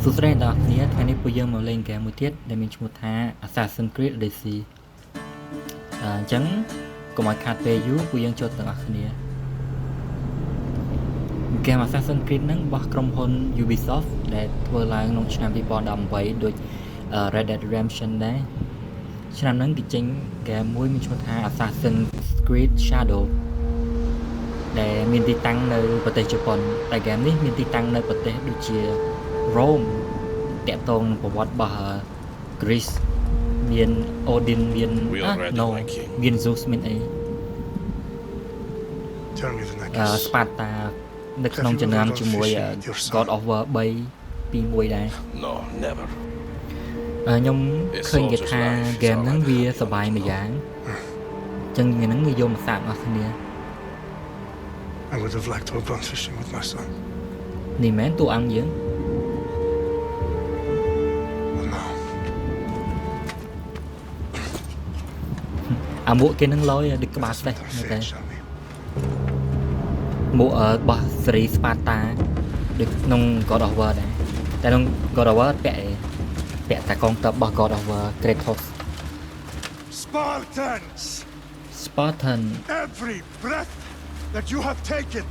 សួស្តីអ្នកនរគ្នាថ្ងៃនេះពួកយើងមកលេងហ្គេមមួយទៀតដែលមានឈ្មោះថា Assassin's Creed Odyssey អញ្ចឹងកុំឲ្យខាតពេលយូរពួកយើងចូលទៅអ្នកគ្នាហ្គេម Assassin's Creed ហ្នឹងរបស់ក្រុមហ៊ុន Ubisoft ដែលធ្វើឡើងក្នុងឆ្នាំ2018ដូច Red Dead Redemption ដែរឆ្នាំហ្នឹងគេចេញហ្គេមមួយមានឈ្មោះថា Assassin's Creed Shadow ដែលមានទីតាំងនៅប្រទេសជប៉ុនតែហ្គេមនេះមានទីតាំងនៅប្រទេសដូចជា Rome តាក់ទងនឹងប្រវត្តិរបស់ Greece មាន Odin មាន មាន Zeus មានអីSparta នៅក្នុងចំណោមជាមួយ God of War 3 2 1ដែរខ្ញុំឃើញគេថាហ្គេមហ្នឹងវាសប្បាយមួយយ៉ាងអញ្ចឹងហ្នឹងវាយកមកសាកអស់គ្នា I would have liked to have gone fishing with my son. នេះមែនតួអង្គយើង No. អាមួកគេនឹងលយដូចក្បាលស្ដេចមែនទេមួករបស់សេរី Sparta ដូចក្នុង God of War ដែរតែក្នុង God of War ពាក់តែកងទ័ពរបស់ God of War Kratos Spartan Every breath that you have taken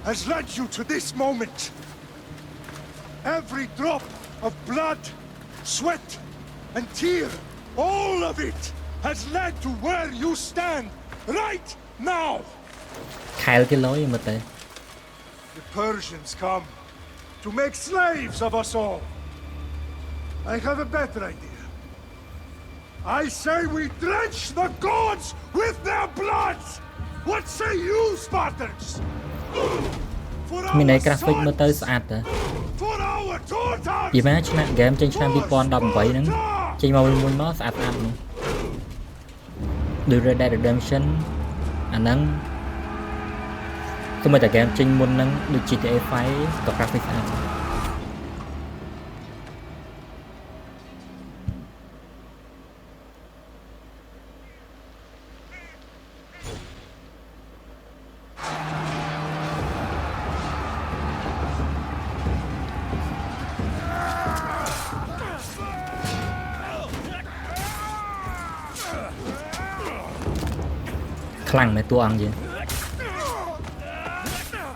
has led you to this moment. Every drop of blood, sweat, and tear, all of it has led to where you stand right now. ខែលគេលយមើលទៅ The Persians come to make slaves of us all. I have a better idea. I say we drench the gods with their blood. What say you, Spartans? មានឯក្រាហ្វិកមើលទៅស្អាតទៅពីម៉ាឆ្នាំហ្គេមចេញឆ្នាំ2018ហ្នឹងចេញមកមួយមកស្អាតស្អាតនោះដូច Red Dead Redemption អាហ្នឹងគឺមកតែហ្គេមចេញមុនហ្នឹងដូច GTA 5ក៏ graphic ស្អាតខ្លាំងមែនតួអង្គយើង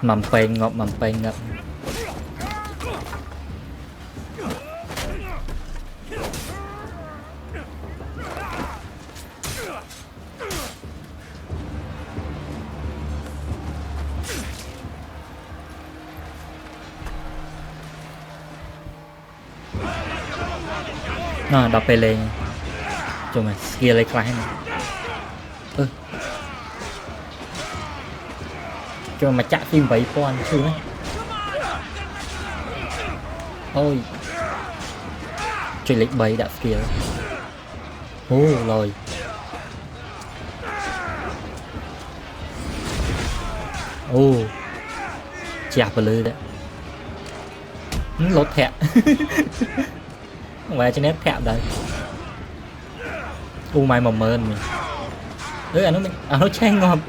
មកពេងងាប់មកពេងងាប់ដល់ពេលលេងចុះមក skill ឯខ្លះហ្នឹងចូលមកចាក់ទី8000ឈឺណាអូយចុចលេខ3ដាក់ skill អូលយអូចាស់ពលឺដែរលត់ធាក់មកឆ្នាំធាក់ដែរអូម៉ៃ10000មិញអានោះឆេះងាប់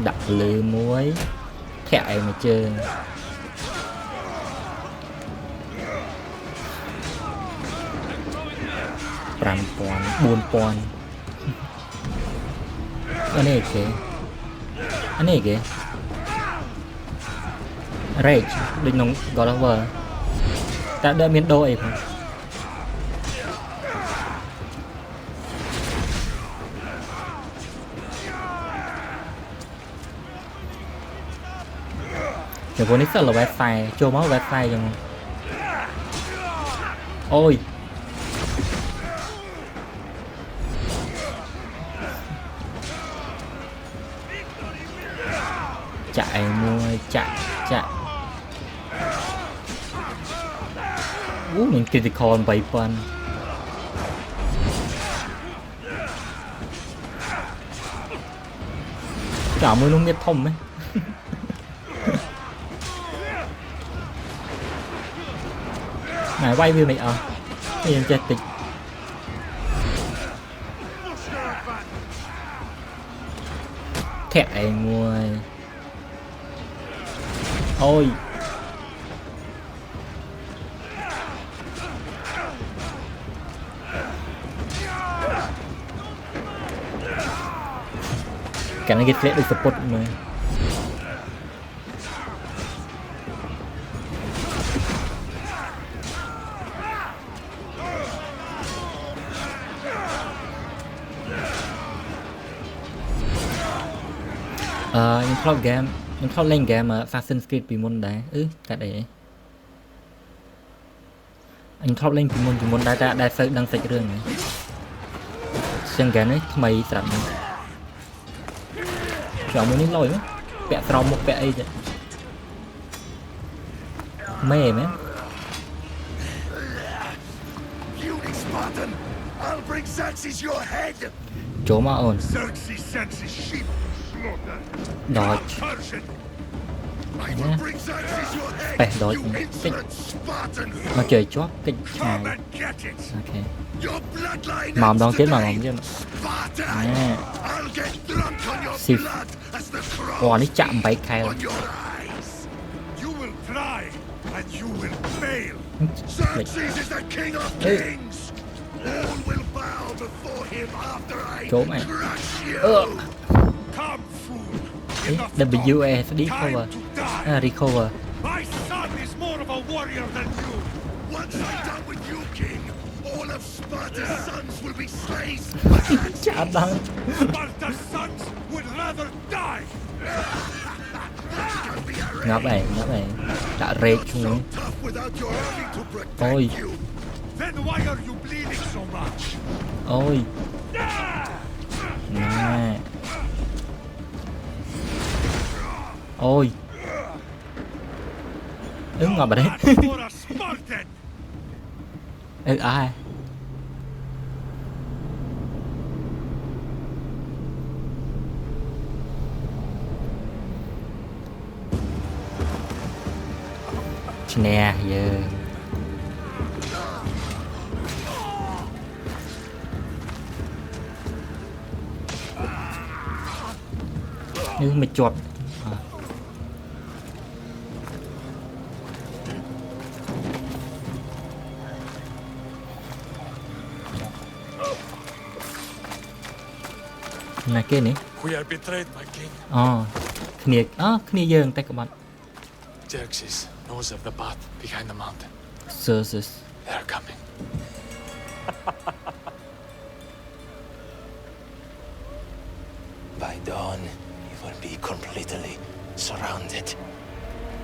ដាក់លើមួយធាក់ឯមួយជើង5000 4000អានេះគេRage ដូចក្នុង God of War តែដែលមានដូរអីផងแต่พวกนี้เสร็จแล้วแวะไฟโจมเอาแวะไฟยังโอ้ยchạy mua chạy mình critical 8000จ่ามือนุ่งเงียบทมไหมquay view này thì em chơi tịch ធាក់ឯងមួយអូយកាលនេះគេធ្លាក់ដូចសពុតមើលខ្ញុំធ្លាប់លេងហ្គេម Assassin's Creed ពីមុនដែរកាត់អីខ្ញុំធ្លាប់លេងពីមុនដែរតែដែលសូវដឹងសាច់រឿងហ្នឹងចឹងហ្គេមនេះថ្មីស្រាប់ហ្នឹងចូលមួយនេះលយពាក់ស្រោមមុខពាក់អីទៅមេមែន Beauty Spartan, I'll bring Xerxes your head. ចូលមកអូន Xerxes sends his sheep slaughter. Dodge. Persian. I will bring Xerxes your head. Beh, dodge. You insolent Spartan. មកជើជាប់កិច្ចឆ្ងាយ Come and get it. អូខេ Your bloodline មកម្ដង ends ទៀតមក today. ម្ដងទៀត Spartan. I'll get drunk on your Sif. blood as the អូ cross នេះចាក់8ខែ on your eyes. You will try and you will fail. Xerxes is the king of kings. All will bow before him after I Chỗ mày. crush you. Come, fool. WASD cover Time to die. recover My son is more of a warrior than you. Once I'm done with you, king, all of Sparta's sons will be slaves. ចាក់ដល់ Sparta's sons would rather die. ងាប់ហើយដាក់រេកឈ្ងុយ So tough without your army to protect Ôi. you. Then why are you bleeding so much? អូយណែអូយងាប់អត់ទេ That's for a Spartan. អាយឈ្នះយើងនេះមកជាប់ណាគេនេះ We are betrayed, my king. គ្នាយើងតែក្បត់ Xerxes knows of the path behind the mountain. Xerxes They're coming. By dawn, you will be completely surrounded.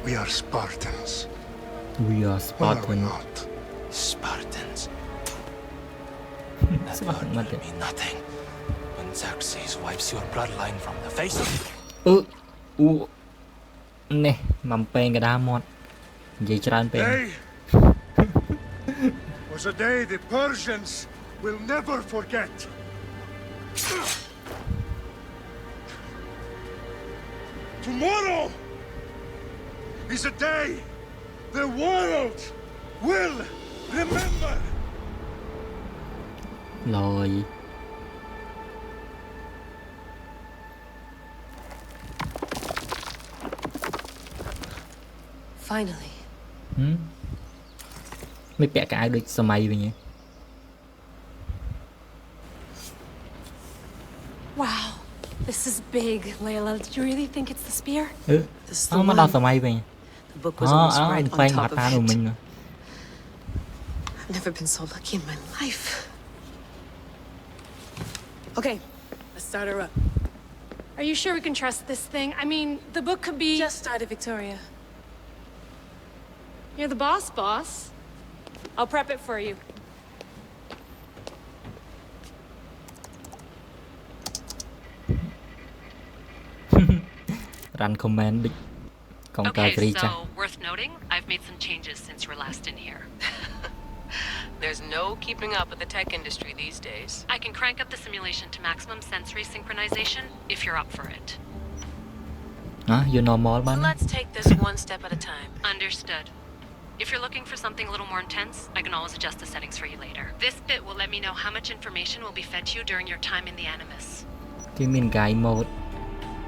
We are Spartans. we are Are we Spartan not? Spartans. That Spartan word mate. will mean nothing when Xerxes wipes your bloodline from the face of នេះមកពេងកដាមាត់និយាយច្រើនពេក Day was a day the Persians will never forget. Tomorrow is a day the world will remember. លយ Finally. មិនពាក់កៅអៅដូចសម័យវិញទេ Wow. This is big, Layla. Do you really think it's the spear? This is អ the មកដល់ one. សម័យវិញ The book was អូ almost អូ right ផ្លេង on មក top តា of នោះមិញ it. I've never been so lucky in my life. Okay, let's start her up. Are you sure we can trust this thing? I mean, the book could be... Just started, Victoria. You're the boss, boss. I'll prep it for you. run command ដូចកងការ Okay, គ្រីចាស់ so worth noting, I've made some changes since you were last in here. There's no keeping up with the tech industry these days. I can crank up the simulation to maximum sensory synchronization if you're up for it. you normal បាន Let's take this one step at a time. Understood. If you're looking for something a little more intense, I can always adjust the settings for you later. This bit will let me know how much information will be fed to you during your time in the Animus. គេមាន guide mode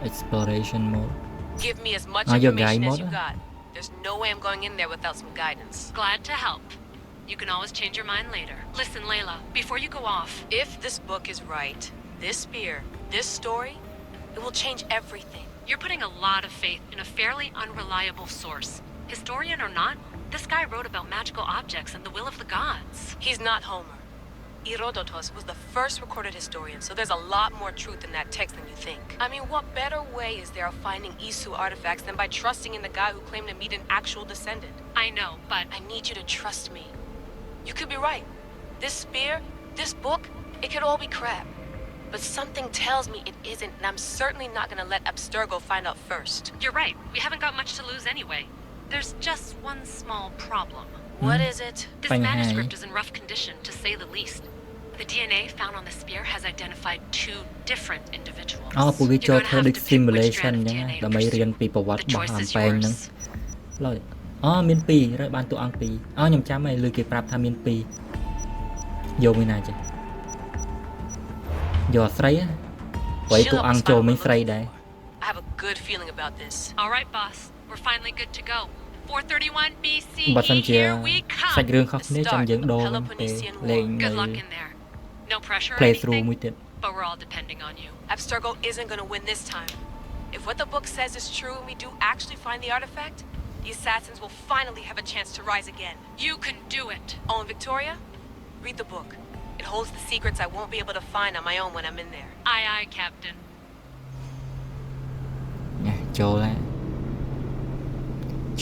exploration mode Give me as much your information guide as you mode? got. There's no way I'm going in there without some guidance. Glad to help. You can always change your mind later. Listen, Layla, before you go off, If this book is right, this spear, this story, it will change everything. you're putting a lot of faith in a fairly unreliable source. Historian or not, this guy wrote about magical objects and the will of the gods. He's not Homer. Herodotus was the first recorded historian, so there's a lot more truth in that text than you think. I mean, what better way is there of finding Isu artifacts than by trusting in the guy who claimed to meet an actual descendant? I know, but I need you to trust me. You could be right. This spear, this book, it could all be crap. But something tells me it isn't, and I'm certainly not gonna let Abstergo find out first. you're right. We haven't got much to lose anyway. There's just one small problem. What is it? This Fine, manuscript hey. is in rough condition, to say the least. The DNA found on the spear has identified 2 different individuals. ពួកវា You're ចូល gonna ធ្វើ have ដូច to pick which simulation strand អ of ញ្ចឹង DNA to ដើម្បី pursue. រៀនពីប្រវត្តិ The របស់ choice ហាម is ប៉ែងហ្នឹង yours. ឡើយមាន2ហើយបានតួអង្គ2ខ្ញុំចាំហើយលើគេប្រាប់ថាមាន2យកមួយណាចេះយកអាស្រីព្រោះតួអង្គចូលមិនស្រីដែរ I have a good feeling about this. All right, boss. We're finally good to go. 431 BCE, បើសិនជា here we សាច់ come. រឿងខុសគ្នាចាំយើងដូរវិញទេលេងនៅ Good luck in there. No pressure or play through anything, មួយទៀត but we're all depending on you. Abstergo isn't gonna win this time. If what the book says is true and we do actually find the artifact, the assassins will finally have a chance to rise again. You can do it. Oh, and Victoria, read the book. It holds the secrets I won't be able to find on my own when I'm in there. Aye, aye, Captain. ញ៉ាចូលហើយ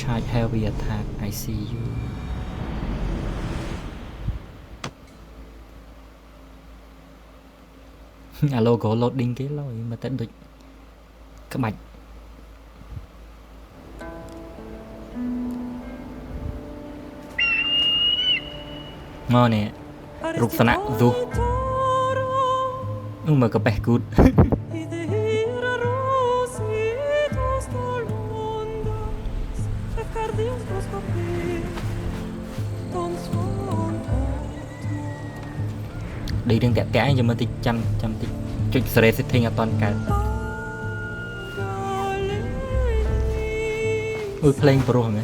charge heavy attack I see you អា logo loading គេឡើយមកតែដូចក្បាច់មកនេះរូបសនៈ Zeus មើលកាបេះគូត đi đang kẹt kẽ nhưng mà thì chăm thì chút sợi setting ở toàn cả ui playing pro hả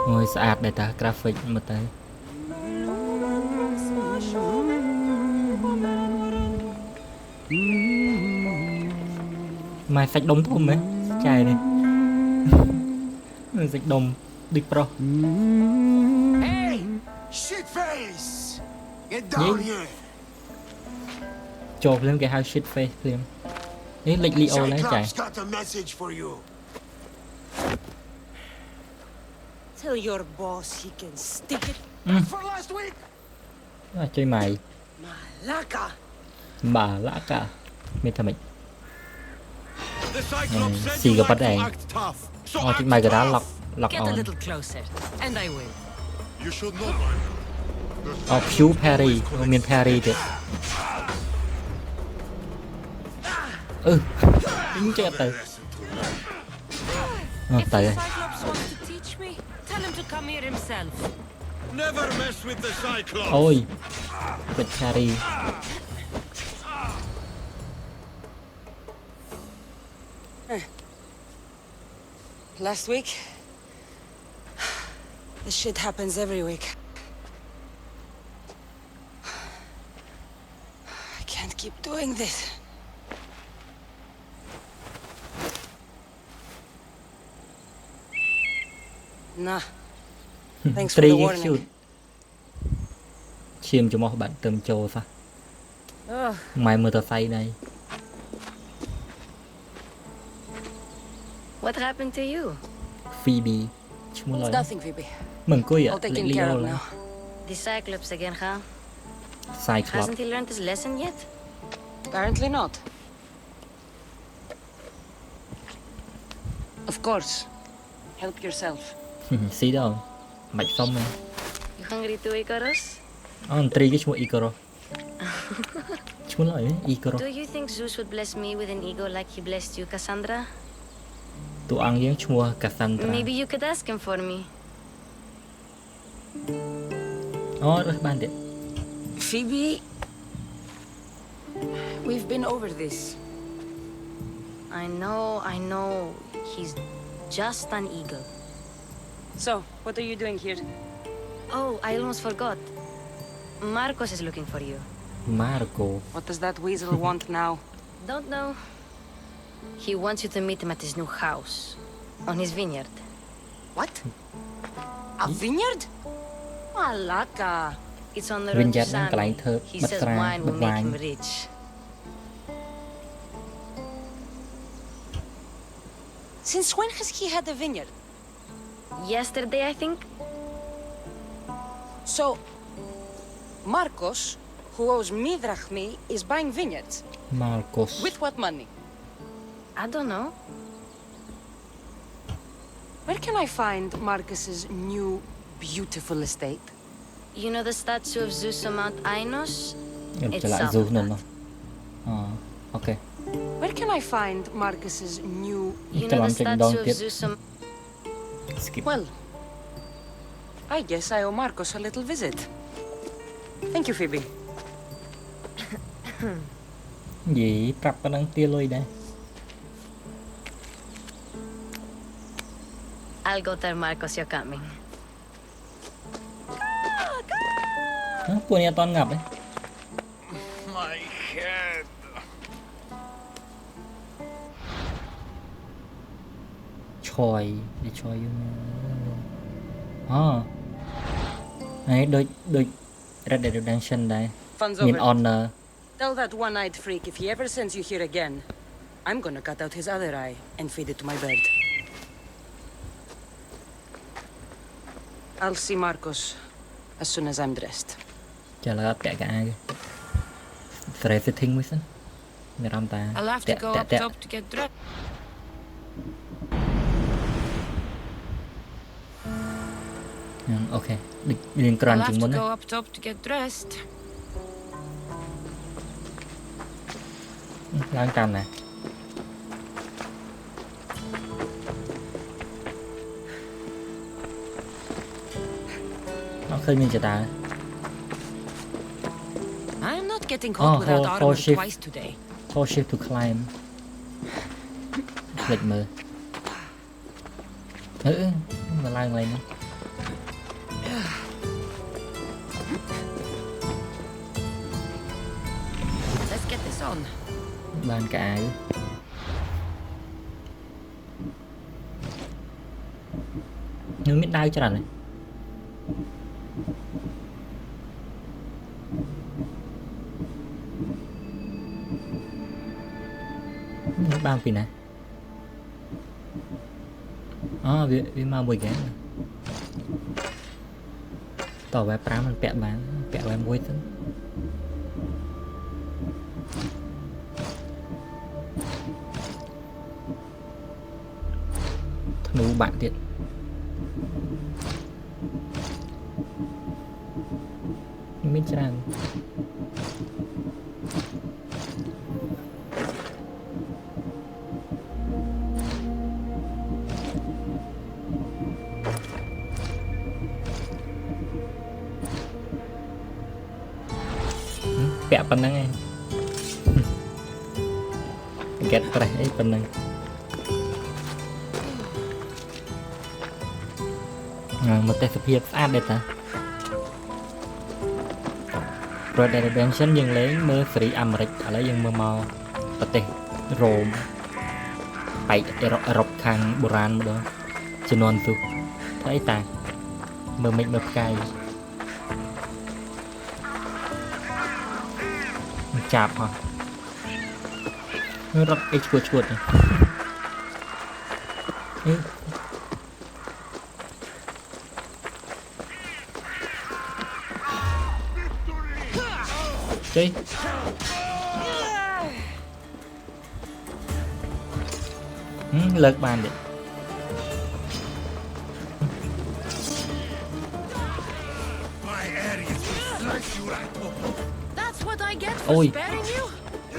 ôi sạch đây ta graphic mà ta mai sạch đông thum ấy chài này sạch đông đi pro Hey! Shitface! Get down here! cho lên cái hai shit face liền đấy lịch Leo lấy chài Cyclops got a message for you. Tell your boss he can stick it. For last week! chơi mày Malaka. bà lã cả mình thầm mình The Cyclops said xì you gặp like bắt to đèn act tough. So oh act thì mày cái đó tough. lọc Get a on little closer, and I will. You should know by now. oh Pew Perry miền Perry đấy dính chết từ If tới the Cyclops wants to teach me, tell him to come here himself. Never mess with the Cyclops. ôi bịch Perry Last week? This shit happens every week. I can't keep doing this. Nah. Thanks for the Three warning. shoot chìm cho một bạn tầm trồ sao Ugh. mày mơ tờ say đây What happened to you? Phoebe chứ muốn It's lời nothing, Phoebe. mừng cùi ạ All taken lịch care Leo of là now. The Cyclops again, huh? Cyclops Hasn't he learned his lesson yet? Apparently not. Of course. Help yourself. ស៊ីដល់មិនសុំទេ You hungry too, Icarus? អូនត្រីគេឈ្មោះ Icarus ឈ្មោះឡើយ Icarus Do you think Zeus would bless me with an ego like he blessed you, Cassandra? តួអង្គយើងឈ្មោះ Cassandra Maybe you could ask him for me. អូរើសបានទៀត Phoebe, we've been over this. I know. He's just an eagle. So, what are you doing here? Oh, I almost forgot. Marcos is looking for you. Marco What does that weasel want now? Don't know. He wants you to meet him at his new house. On his vineyard. What? A vineyard? Malaka. It's on the road to Vineyard ហ្នឹងកន្លែង Sami. ធ្វើ He បិទ says ស្រា wine បិ will ទ make វ៉ាញ him rich. Since when has he had a vineyard? Yesterday, I think. So, Marcos, who owes me drachmi, is buying vineyards. Marcos With what money? I don't know. Where can I find Marcus's new, beautiful estate? You know the statue of Zeus on Mount Ainos? ខ្ញុំ It's ច្រឡាក់ south Zeus of នៅ that. នោះអូខេ Where can I find Marcus's new... You ច្រ know ឡំ the ចេញម្ដង statue ទៀ of ត Zeus on... skip Well, I guess I owe Marcos a little visit. Thank you, Phoebe. និយាយប្រាប់ប៉ុណ្ណឹងទាលុយដែរ I'll go tell Marcos you're coming. ពួកនេះអត់តន់ងាប់ទេ My head. ឆយវាឆយយូរអូហើយដូច Red Dead Redemption ដែរ Fun's មាន over. honor Tell that one-eyed freak if he ever sends you here again, I'm gonna cut out his other eye and feed it to my bird. I'll see Marcos as soon as I'm dressed. ចាឥឡូវអត់ពាក់កៅអៅទេ Fresh fitting មួយសិនមានអារម្មណ៍តា I'll have to go up top to get dressed. អូខេដូចរៀងក្រាន់ជាងមុនណា up top to get dressed. ឡើងតាមណាអត់ឃើញមានចតា I'm not getting caught Oh, without hold armor shift. twice today. Hold shift to climb ភ្លេចមើលមកឡើងឡើងនេះ Let's get this on. បានកៅអៅនឹងមានដាវច្រើនទេបានពីណាអូវាមកមួយហ្គេមតវ៉ែ5មិនពាក់បានពាក់វ៉ែ1ទៅធ្នូបាក់ទៀតមានច្រើន ពាក់ប៉ុណ្ណឹងឯង get fresh អីប៉ុណ្ណឹងមកទេសភាពស្អាតដែរតា Red Dead Redemption យើងលេងមើលសេរីអាមេរិកឥឡូវយើងមើលមកប្រទេសរ៉ូមបែកអឺរ៉ុបខាងបុរាណម្ដងជំនាន់ស៊ូធ្វើអីតាមើលមេឃមើលផ្កាយចាប់ហ៎រត់អីឈួតនេះ Chơi lật bàn đi That's what I get Ôi. for sparing you?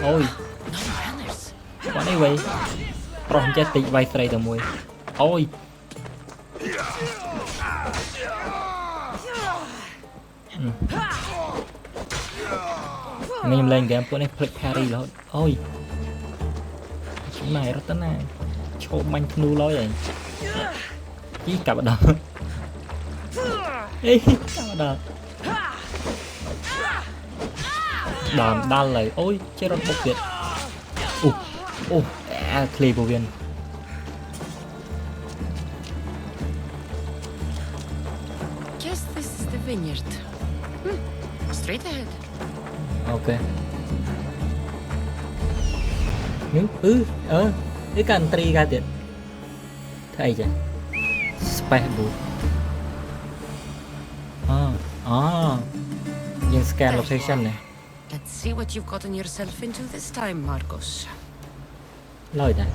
Ôi No manners. bọn ấy vậy Pro chết tịnh vay sợi tờ mùi Ôi Mình lên game bọn ấy click parry rồi Ôi Cái này rất tấn này Chô manh nu lối rồi Chí cả bạn đó Ê cả bạn đó Đòn đan lại ôi chết rất bốc việt clear của viên Guess this is the vineyard. Straight ahead. ok cái country ra tiền thấy chưa space boot nhưng scan location này Let's see what you've gotten yourself into this time, Marcos. lời này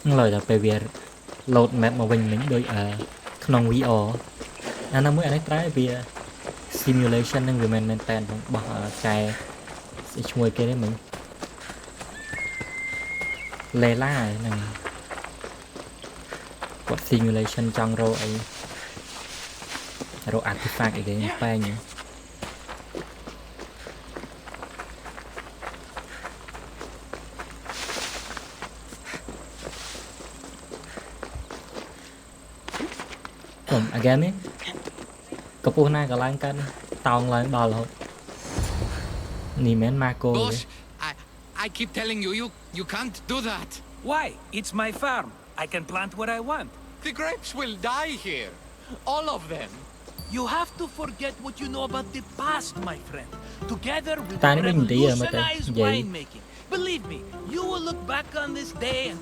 lời là về việc load map mà mình đôiក្នុង VR អានោះមួយអានេះត្រែវា simulation នឹងវាមិនមែនតែរបស់ចែឈ្មោះគេទេមិញ Lela ហ្នឹងគាត់ simulation ចង់រកអីរក artifact អីគេបែងអាហ្គេមនេះកំពុះណាកន្លែងកើតតោងឡើងដល់រហូតនេះមិនម៉ាកូ Boss, I keep telling you, you can't do that. Why? It's my farm. I can plant what I want. The grapes will die here. All of them. You have to forget what you know about the past, my friend. Together we Ta will nói mình tí mà ta revolutionize vậy. winemaking. Believe me, you will look back on this day and...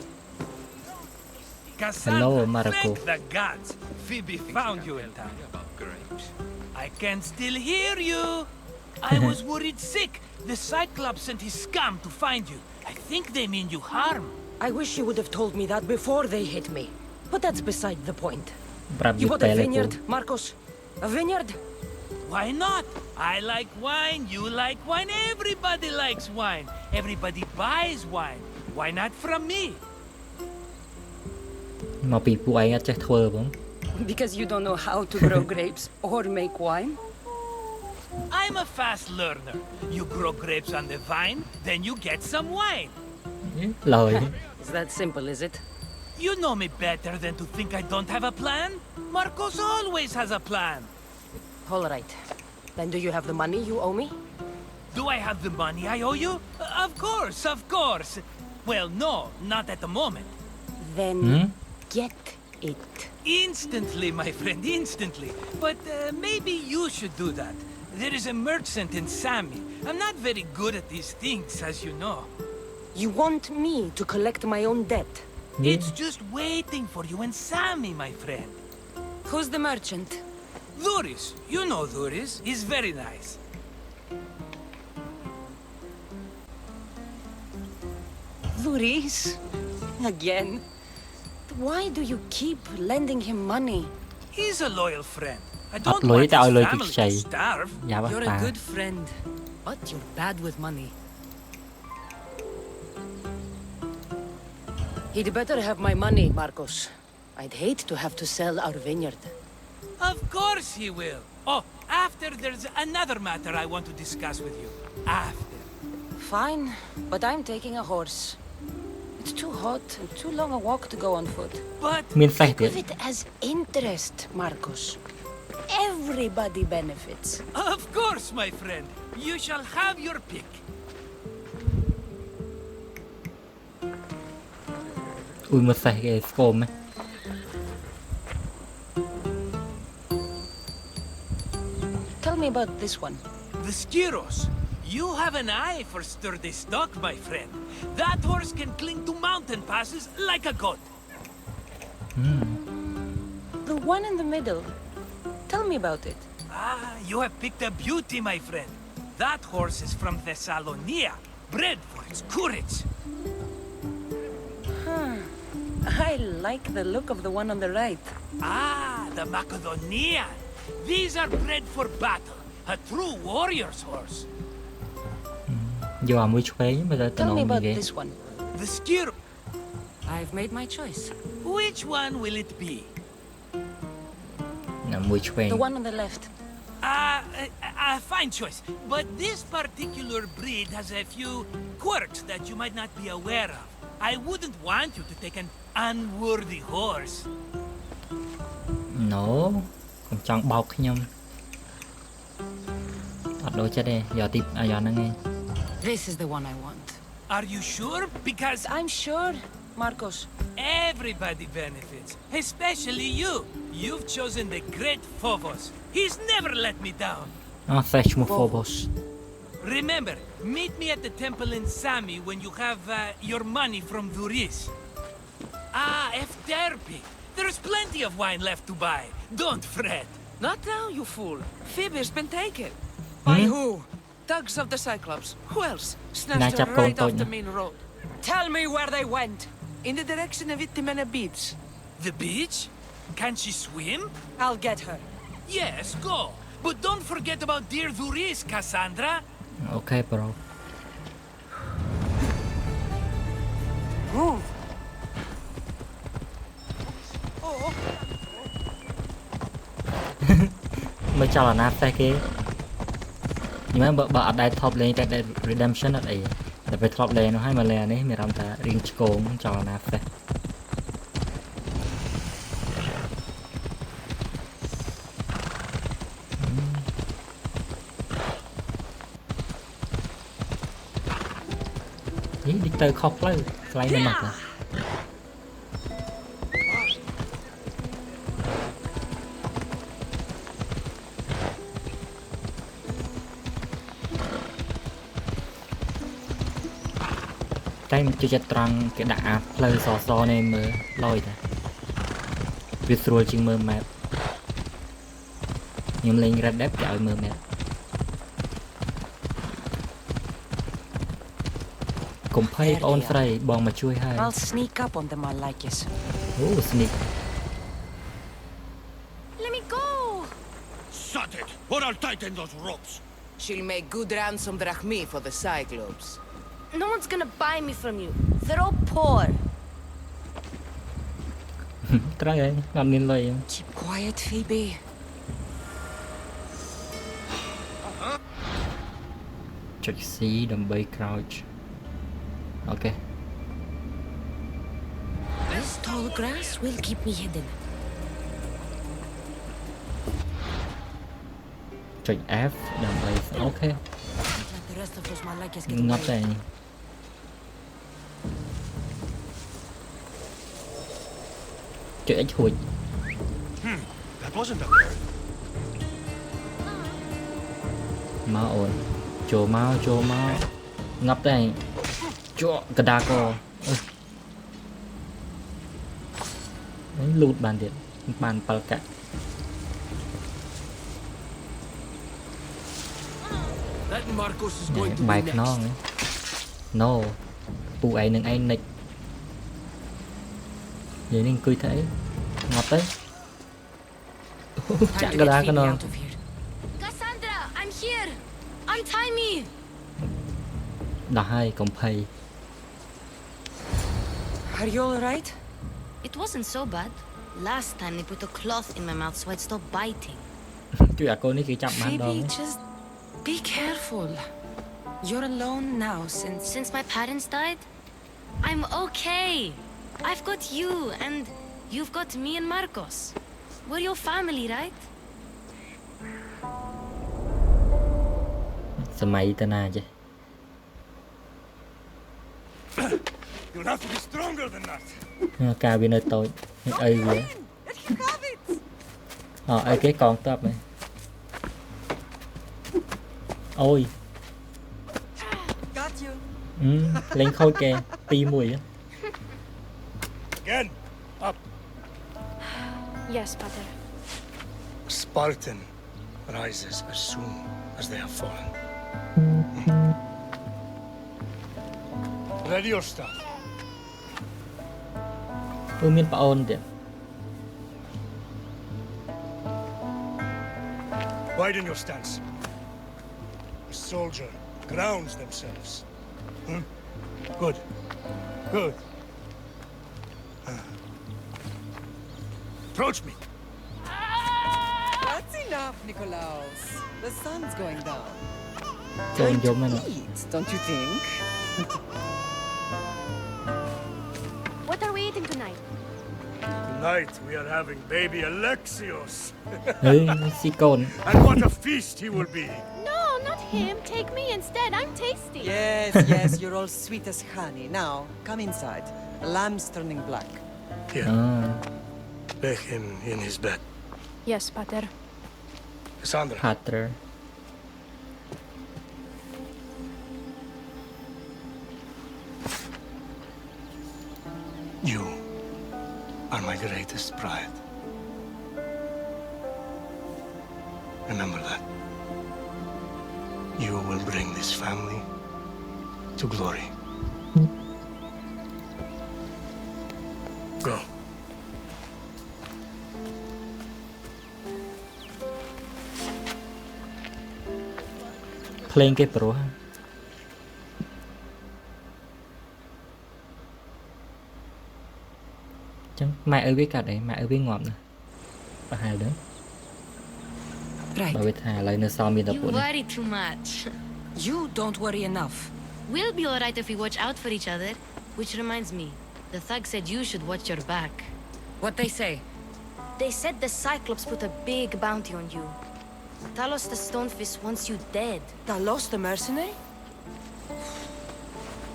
Hello, Cassandra, Marco. thank the gods. Phoebe found you in time. About grapes. I can still hear you. I was worried sick. The Cyclops sent his scum to find you. I think they mean you harm. I wish you would have told me that before they hit me. But that's beside the point. ប្រាប់ You យូ bought តែ a លេ vineyard, Marcos? A vineyard? Why not? I like wine, you like wine, everybody likes wine. Everybody buys wine. Why not from me? មកពីពួកឯងអត់ចេះធ្វើបង Because you don't know how to grow grapes or make wine? I'm a fast learner. You grow grapes on the vine, then you get some wine. ឡើយ It's that simple, is it? You know me better than to think I don't have a plan. Marcos always has a plan. All right. Then do you have the money you owe me? Do I have the money I owe you? Of course, of course. Well, no, not at the moment. Then get it. Instantly, my friend, instantly. But maybe you should do that. There is a merchant in Sami. I'm not very good at these things, as you know. You want me to collect my own debt? It's just waiting for you in Sami, my friend. Who's the merchant? Dhuris. You know Dhuris. He's very nice. Dhuris? Again? Why do you keep lending him money? He's a loyal friend. I អ don't ត់លុយ want តែឲ្យ his លុយពី family ខ្ចី to starve. យ៉ាប់ You're តា a good friend, but you're bad with money. He'd better have my money, Marcos. I'd hate to have to sell our vineyard. Of course he will. Oh, after there's another matter I want to discuss with you. After. Fine, but I'm taking a horse. It's too hot and too long a walk to go on foot. But មានសេះទៀត Think of it as interest, Marcos. Everybody benefits. of course, my friend. You shall have your pick. អ៊ុយមកសេះគេស្គមហ៎ Tell me about this one. The Skiros. You have an eye for sturdy stock, my friend. That horse can cling to mountain passes like a goat. The one in the middle. Tell me about it. Ah, you have picked a beauty, my friend. That horse is from Thessalonia, bred for its courage. I like the look of the one on the right. Ah, the Macedonian. These are bred for battle. A true warrior's horse. យកអាមួយឆ្វេងមើលទៅតំ Tell ណ me ង about គេ this one. The skewer. I've made my choice. Which one will it be? អាមួយឆ្វេង The one on the left. Fine choice. But this particular breed has a few quirks that you might not be aware of. I wouldn't want you to take an unworthy horse. No កុំចង់បោកខ្ញុំអត់ដូចចិត្តទេយកទីអាយ៉នហ្នឹងឯង This is the one I want. Are you sure? Because I'm sure, Marcos. everybody benefits, especially you. You've chosen the great Phobos. He's never let me down. អស់សេះឈ្មោះ Phobos Remember, meet me at the temple in Sami when you have your money from Duris. Efterpi. There's plenty of wine left to buy. Don't fret. Not now, you fool. Phoebe's been taken. By who? Thugs of the Cyclops. Who else? Snatched her right off the main road. Tell me where they went. In the direction of Itimena Beach. The beach? Can she swim? I'll get her. Yes, go. But don't forget about dear Duris, Cassandra. អូខេ bro Move. មើលចលនាផ្សេងគេញ៉ែបើអត់ដែរ top lane តែ redemption អត់អីតែពេល top lane នោះហើយមកលេនេះមានអារម្មណ៍ថារៀងឆ្កងចលនាផ្សេងនេះឌីទៅខុសផ្លូវខ្លាំងណាស់មកតែមិនជួយចិត្តត្រង់គេដាក់អាផ្លូវសសនេះមើលលយតាវាស្រួលជាងមើល map ខ្ញុំលេង Red Dead គេឲ្យមើល map កុំភ័យបងស្រីបងមកជួយហើយ I'll sneak up on them, Malakis. អូ sneak Let me go! Shut it, or I'll tighten those ropes. She'll make good ransom drachmi for the Cyclops. No one's gonna buy me from you. They're all poor. ត្រូវហើយអត់មានលុយ Keep quiet, Phoebe. ចុច C ដើម្បី crouch អូខេ This tall grass will keep me hidden. ចុច F ដើម្បីអូខេ Let the rest of those Malakis get ងាប់តែ away. ចុច X ហួច That wasn't a word. មកអូនចូលមកងាប់តែជក់កដាកនេះលូតបានទៀតបាន7កាក់ That Marcos is បែកខ្នង No ពូឯងនឹងឯងនិចនិយាយនេះអង្គុយទៅអីងាប់ទៅចាក់ Time ក to ដា get ក Phoebe ណង out of here. Cassandra, I'm here. Untie me. ដោះហើយកុំភ័យ Are you alright? It wasn't so bad. Last time they put a cloth in my mouth so I'd stop biting. ជួយអាកូននេះគេចាប់បានដង Phoebe, just be careful. You're alone now Since my parents died, I'm okay. I've got you, and you've got me and Marcos. We're your family, right? សម័យតាណាចេះ You'll have to be stronger than that. ការវានៅតូចអីវាអីគេកងតបហ្នឹងអូយ Got you. លេងខូចគេ2-1 Again, up. Yes, Father. Spartan rises as soon as they have fallen. Ready your stuff. គឺមានប្អូនទៀត Widen your stance. A soldier grounds themselves. Good. Good. Approach me. That's enough, Nikolaus. The sun's going down. Time to eat, don't you think? What are we eating tonight? Tonight we are having baby Alexios. ស៊ីកូន And what a feast he will be. No, not him. Take me instead. I'm tasty. Yes, yes, you're all sweet as honey. Now, come inside. Lamb's turning black. Here. Lay him in his bed. Yes, Pater. Cassandra. Pater You are my greatest pride. Remember that. You will bring this family to glory. Go. ភ្លេងគេព្រោះចឹងម៉ែអើវាកាត់អីម៉ែអើវាងាប់ណាប្រហែលហ្នឹង Right. បើវាថាឥឡូវនៅសល់មានតែ You ពួកនេះ worry too much. You don't worry enough. We'll be alright if we watch out for each other. Which reminds me, the thug said you should watch your back. What they say? They said the Cyclops put a big bounty on you. Talos the Stonefist wants you dead. Talos the mercenary?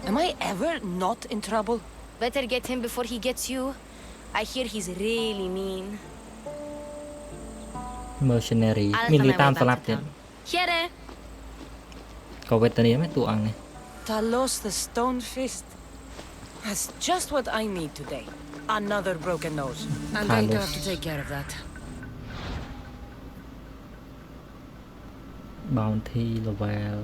Am I ever not in trouble? Better get him before he gets you. I hear he's really mean. mercenary I'll មាន find លី my តាម way ស្លាប់ back ទៀត to town. Here. ក៏វេទនាមែនតួអង្គនេះ Talos the Stone Fist. That's just what I need today. Another broken nose. I'm going to have to take care of that. bounty level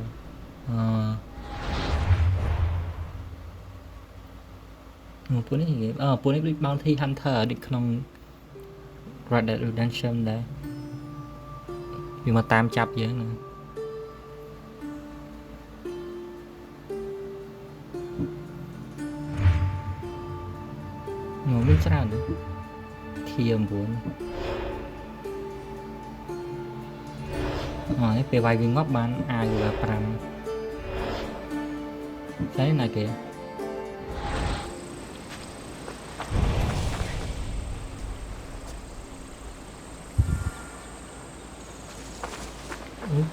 ពួកនេះពួកនេះដូច bounty hunter ដូចក្នុង Red Dead Redemption ដែរវាមកតាមចាប់យើងហ្នឹងមានច្រើនណាស់ធៀម9ហើយពេលវាយវាងាប់បានអាយលើ5តែណាគេ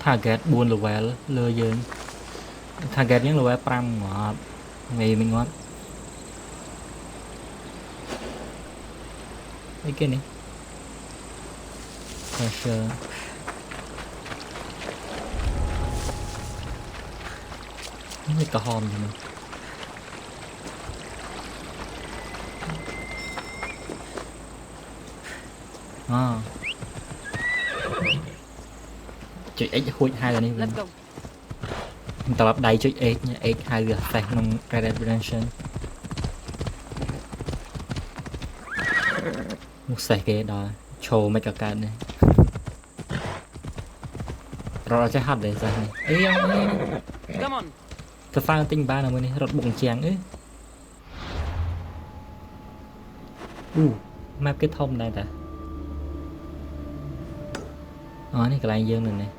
target 4 level លើយើង target យើង level 5ងាប់ងាយមិនងាប់អីគេនេះ pressure នេះក៏ហមចឹងចុច X ហួចហៅអានេះវិញត្រឡប់ដៃចុច X ញ៉ា X ហៅវាសេះក្នុង Red Dead Redemption នោះសេះគេដល់ឈោមិនក៏កើតនេះរត់ចេះហត់ដែរសេះនេះអី Come on. កសាងទិញបានអាមួយនេះរត់បុកជាងmap គេធំដែរតានេះកន្លែងយើងនៅនេះ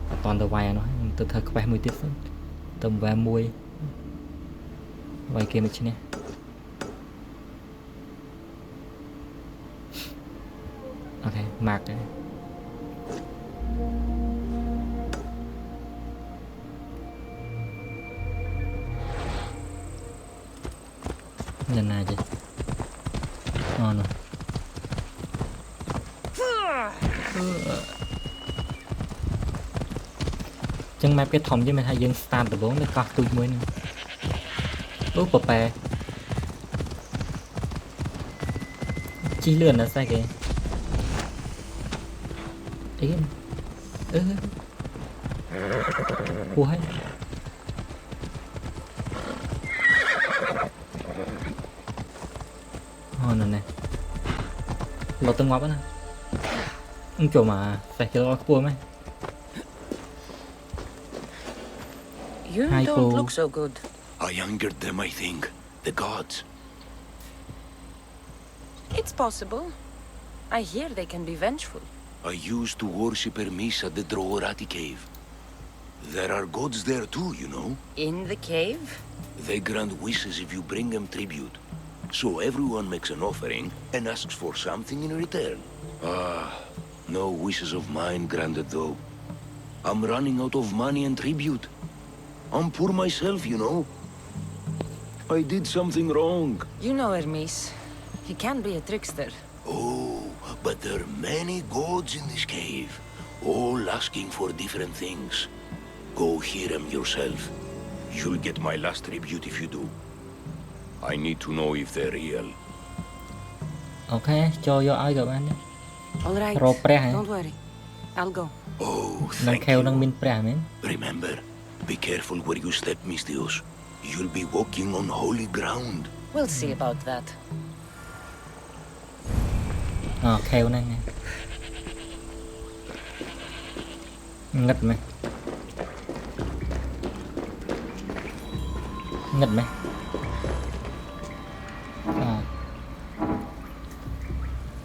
អត់តន់ទៅវាយអានោះទៅធ្វើ quest មួយទៀតសិនទៅវ៉ាមួយវាយគេមិនឈ្នះអូខេ mark ដែរយ៉ាងណាចេះនោះចឹង map គេធំជាងមានថាយើង start ដំបូងនៅកោះទូចមួយហ្នឹងប៉ប៉ែជីលឿនណាស់ស្អីគេអីហួរហើយនោះនេះលោតទៅងាប់ណា Chỗ mà phải kêu cua mấy. You Hi, don't Paul. look so good. I angered them, I think. The gods. It's possible. I hear they can be vengeful. I used to worship Hermes at the Droorati cave. There are gods there too, you know. In the cave? They grant wishes if you bring them tribute. So everyone makes an offering and asks for something in return. Ah, no wishes of mine granted though. I'm running out of money and tribute. I'm poor myself, you know. I did something wrong. You know Hermes. He can be a trickster. Oh, but there are many gods in this cave, all asking for different things. Go hear them yourself. You'll get my last tribute if you do. I need to know if they're real. Okay, cho vô ai các bạn nhé. All right. Rồi pre hả? Don't worry. I'll go. Oh, Nâng thank kheo you. nâng min pre mình. Remember, be careful where you step, Misthios. You'll be walking on holy ground. We'll see about that. Kheo nâng nè. Nghịch mày. Nghịch mày.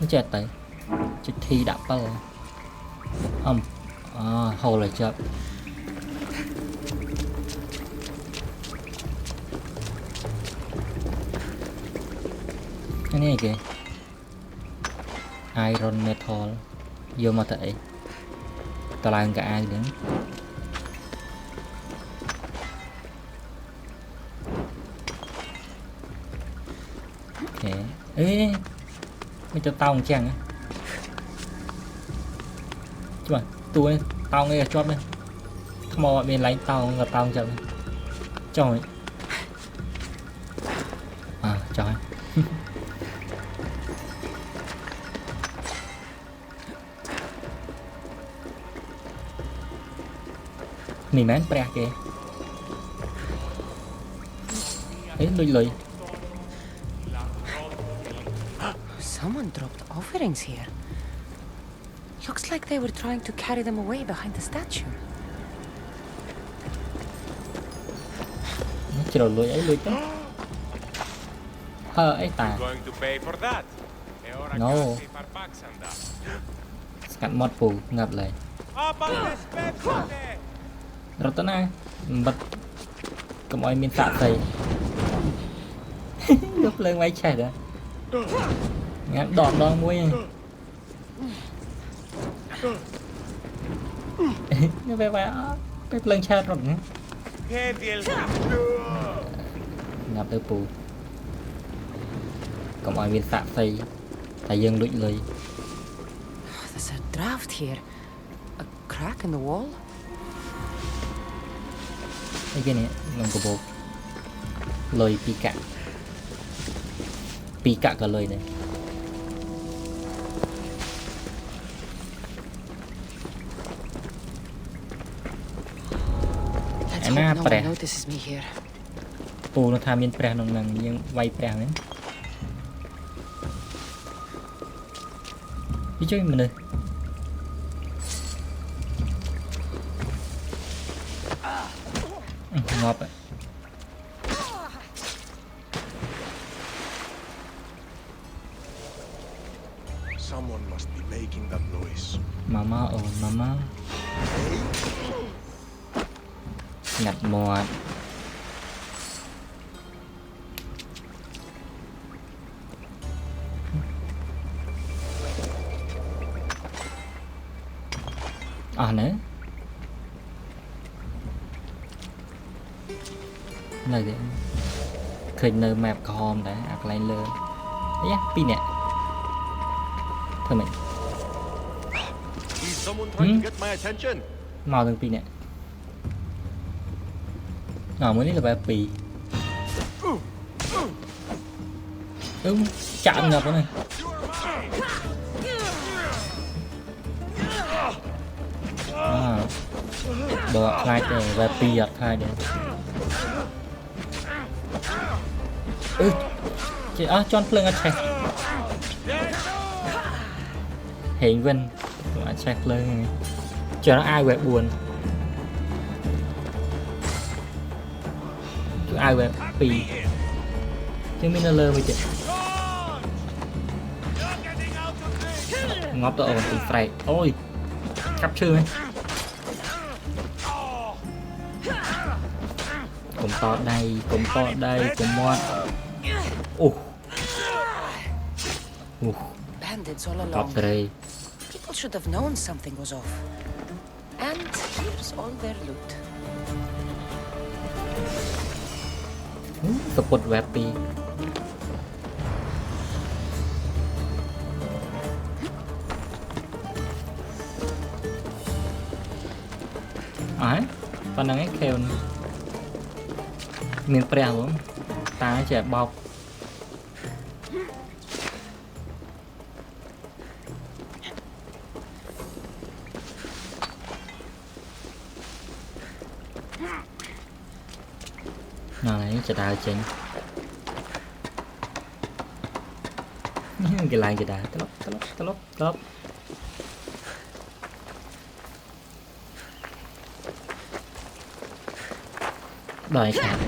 Nó chết tới. Chết thi đạp bao rồi. Hầu là chậm. Cái này kìa. Iron metal. Vô mà thể. Tao làm cả ai đứng. Ok. Ê. Mày cho tao một chàng á. Chứ mà tôi tao nghe là chót đây. Come on, bên lấy tao ngập tao chậm. Trời. Trời. Mì mán pre kìa. Ấy lùi. Someone dropped offerings here. Looks like they were trying to carry them away behind the statue. Nó chỉ lùi ấy tới. Ấy tà. No. Scan mod phù ngập lại. Rồi tới nay bật cầm oi miên tạ thầy. Lúc lên máy chạy rồi. Ngắn đọt đo mũi. Nó về lên chạy rồi nhé. Ngập tới phù. Cầm oi miên tạ thầy. Tại dân lụi lùi. There's a draft here. A crack in the wall? Cái này nằm của bộ lời pi cả cả lời này. Let's hope no one notices me here. Pù nó tham miên pre nông nằng nhưng vay pre đấy. Đi chơi mình ơi. Ngọt ấy. Someone must be making that noise. Mama, oh mama. Ngặt mọt. Nữa. Nơi đấy. Khởi nơi map com đấy, lại lơ. Đấy, pin nè. Thôi mình. Màu từng pin nè. Mới là ba pì. Chạm ngập này. Đồ khai để và pì giật khai để. Chị chọn phương chạy. Hiện vinh. ត់ឆេះភ្លើងចុះអាយ web 4ជួយអាយ web 2ជាងមាននៅលើមួយទៀតងាប់ទៅអូនទីស្រែកអូយកាប់ឈឺហ៎កុំតដៃកុំមាត់អូ Bandits all along. កប់ត្រី People should have known something was off. And here's all their loot. សពុត web 2អើប៉ុណ្ណឹងឯងខេវមានព្រះហ្មងតាចេះបោកnày chả đào chỉnh cái lại chả đào top đòi chặt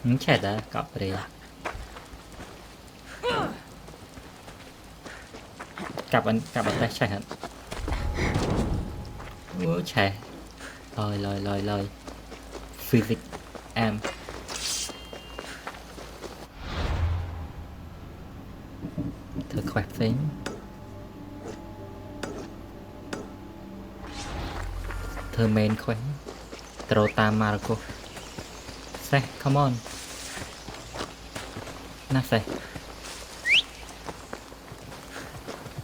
những chặt đã cọp đi cặp anh tay chặt hả ủa chặt lời physics em thử khỏe phím thử main khỏe Trota Marco say come on nè say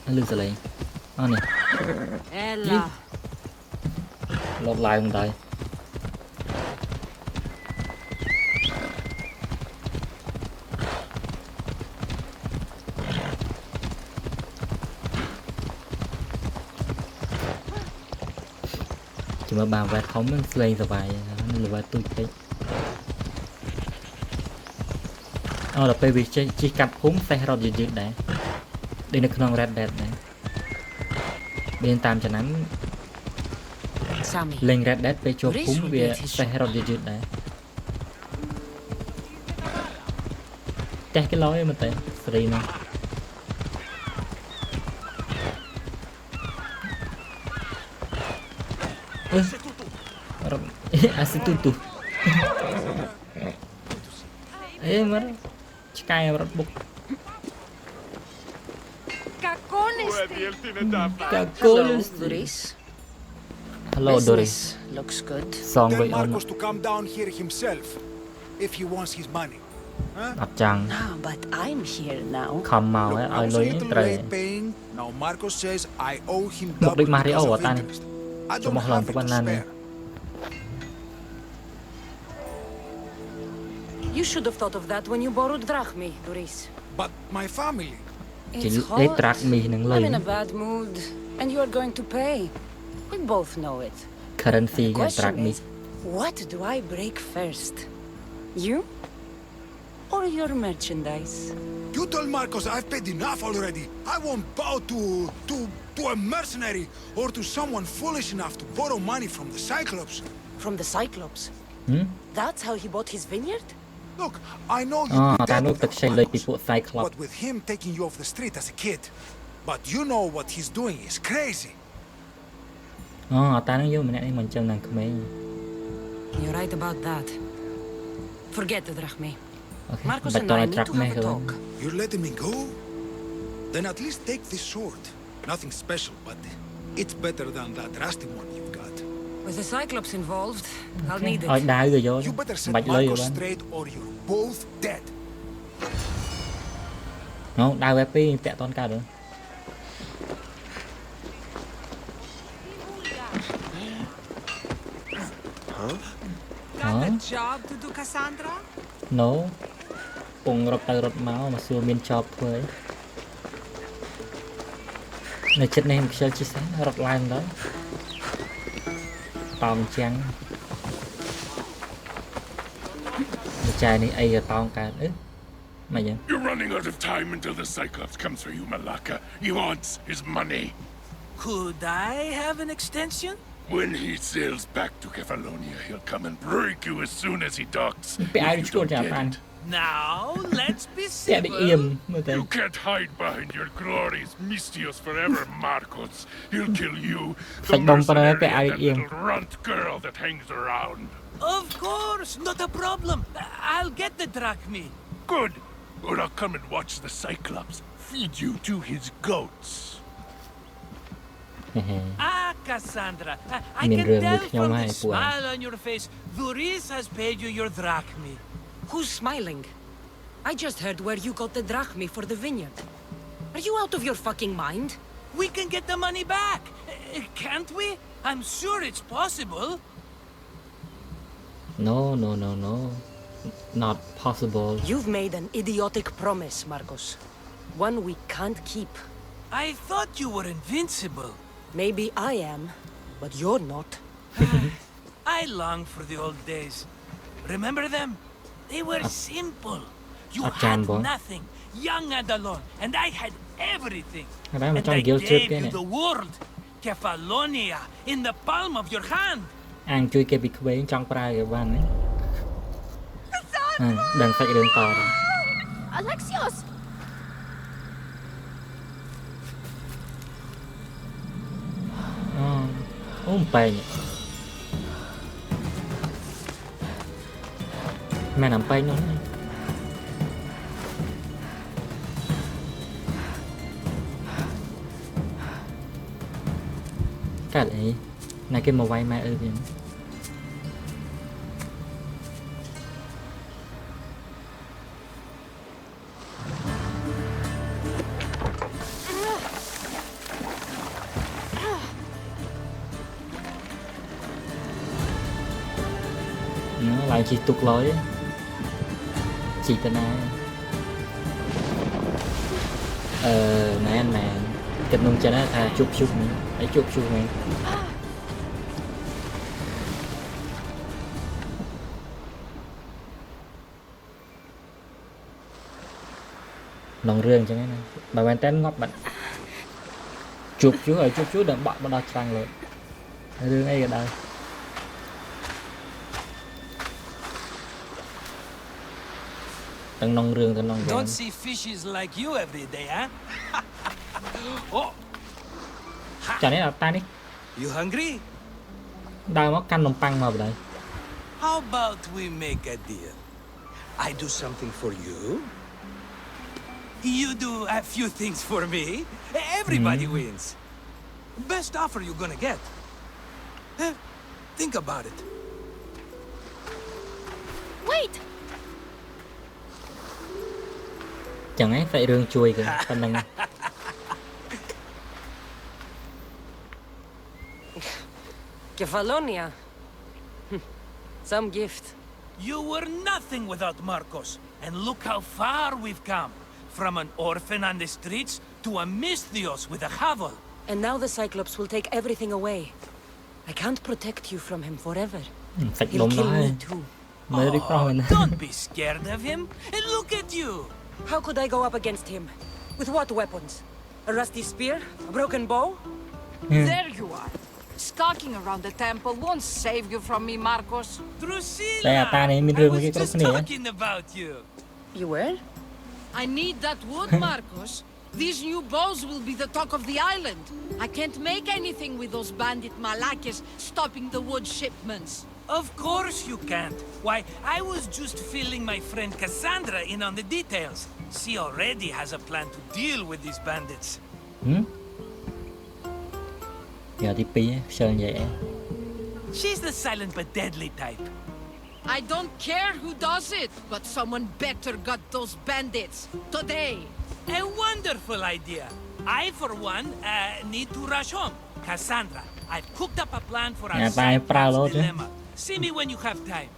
nó lưu giờ lấy nè lột lại không đây mà bà vẹt không nó lên rồi vài nó là vài tôi thấy là baby chỉ cặp húng xe rồi gì đấy đây là con red đẹp này bên tam cho nắm lên red đẹp về cho húng về xe rồi gì đấy cái lối mà tại free này Astituto. Mar Sky book. Cacones Doris. Hello Doris. Looks good. Song Tell going on. Marcos to come down here himself if he wants his money. Chăng. No, but I'm here now. Come out I was a little late paying. Now Marcos says I owe him double because of interest. I don't have it to spare. You should have thought of that when you borrowed drachmi, Doris. But my family. It's hot. I'm in a bad mood, and you are going to pay. We both know it. Currency the question is, what do I break first? You? Or your merchandise? You told Marcos I've paid enough already. I won't bow to a mercenary or to someone foolish enough to borrow money from the Cyclops. From the Cyclops? That's how he bought his vineyard? Look, I know you but with him taking you off the street as a kid. But you know what he's doing is crazy. You're right about that. Forget the drachmi. Okay. Marcos and I need to have a talk. You're letting me go? Then at least take this sword. Nothing special, but it's better than that rusty one you've got. With the Cyclops involved, I'll need it. You better set Marcos straight or you're both dead. No, đào web pi tẹt ton cao được. Got a job to do, Cassandra? No. Pung rập tay rập máu mà xưa miên job thôi. Này chết này chơi chi sáng rập line đó. Tòng trắng. Chai này ai tòng cả ứ. Mà vậy? You're running out of time until the Cyclops comes for you, Malaka. He wants his money. Could I have an extension? When he sails back to Kefalonia, he'll come and break you as soon as he docks. If you don't get it. Now, let's be civil. You can't hide behind your glories, Mistios forever, Marcos. He'll kill you, the mercenary, and that little runt girl that hangs around. Of course, not a problem. I'll get the drachmi. Good. Or I'll come and watch the Cyclops feed you to his goats. Cassandra, I can tell from the smile on your face, Duris has paid you your drachmi. Who's smiling? I just heard where you got the drachmi for the vineyard. Are you out of your fucking mind? We can get the money back, can't we? I'm sure it's possible. No. Not possible. You've made an idiotic promise, Marcos. One we can't keep. I thought you were invincible. Maybe I am, but you're not. I long for the old days. Remember them? They were simple. You had nothing, young and alone, and I had everything. And I gave you the world, Kefalonia, in the palm of your hand. Anh chui kia bị quấy trong pra cái van ấy. Đừng phải đường to. Alexios. Pay. Mẹ nằm pay nó. Cái này này cái màu vay mẹ ơi kìa. Nó lại chỉ tục lối chỉ tên này nè anh mẹ kịch nông cho nó thà chụp này hãy chụp này nòng rương cho cái này bà bạn tên ngót bạn chụp chú đừng bọt đo trăng rồi rương ấy ở đây Don't see fishes like you every day, huh? Oh. Chả lẽ là ta đi. You hungry? Đào móc canh nồng păng mà vào đây. How about we make a deal? I do something for you. You do a few things for me. Everybody wins. Best offer you're gonna get. Think about it. Wait. Chẳng ấy phải rương chui kìa, con đang Kefalonia. Some gift. You were nothing without Marcos, and look how far we've come. From an orphan on the streets to a Mistios with a hovel. And now the Cyclops will take everything away. I can't protect you from him forever. He'll kill me too. Don't be scared of him. And look at you. How could I go up against him? With what weapons? A rusty spear? A broken bow? There you are. Skulking around the temple won't save you from me, Marcos. Drusilla! I was just talking about you. You were? I need that wood, Marcos. These new bows will be the talk of the island. I can't make anything with those bandit malakes stopping the wood shipments. Of course you can't. Why, I was just filling my friend Cassandra in on the details. She already has a plan to deal with these bandits. She's the silent but deadly type. I don't care who does it, but someone better got those bandits. Today. A wonderful idea. I, for one, need to rush home. Cassandra, I've cooked up a plan for our Cyclops dilemma. See me when you have time.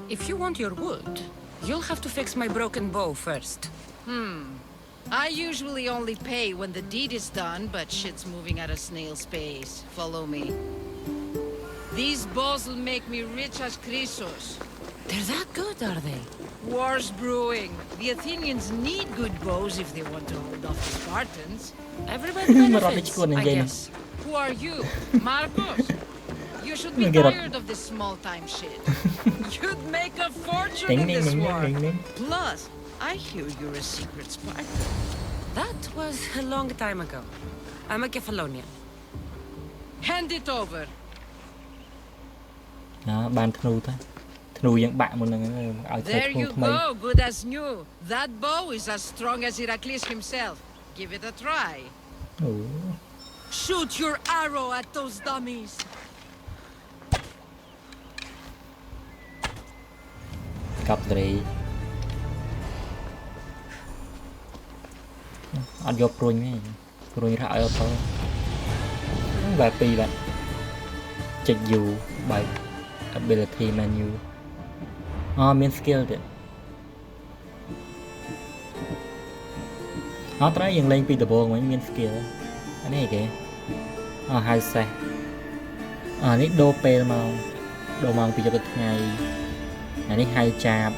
If you want your wood, you'll have to fix my broken bow first. I usually only pay when the deed is done, but shit's moving at a snail's pace. Follow me. These bows will make me rich as Chrysos. They're that good, are they? War's brewing. The Athenians need good bows if they want to hold off the Spartans. Everybody benefits, I guess. Who are you? Marcos? You should be tired of this small-time shit. You'd make a fortune in this war. Plus, I hear you're a secret Spartan. That was a long time ago. I'm a Kephalonian. Hand it over. There you go, good as new. That bow is as strong as Heracles himself. Give it a try. Shoot your arrow at those dummies. Cặp gì anh vô pruin ra ở thôi và pi bạn check you by ability menu main skill đấy nó tới dừng lên pi double mấy main skill anh này kìa hai xe nít đô pe màu đồ màu pi cho cái ngày này hai chạp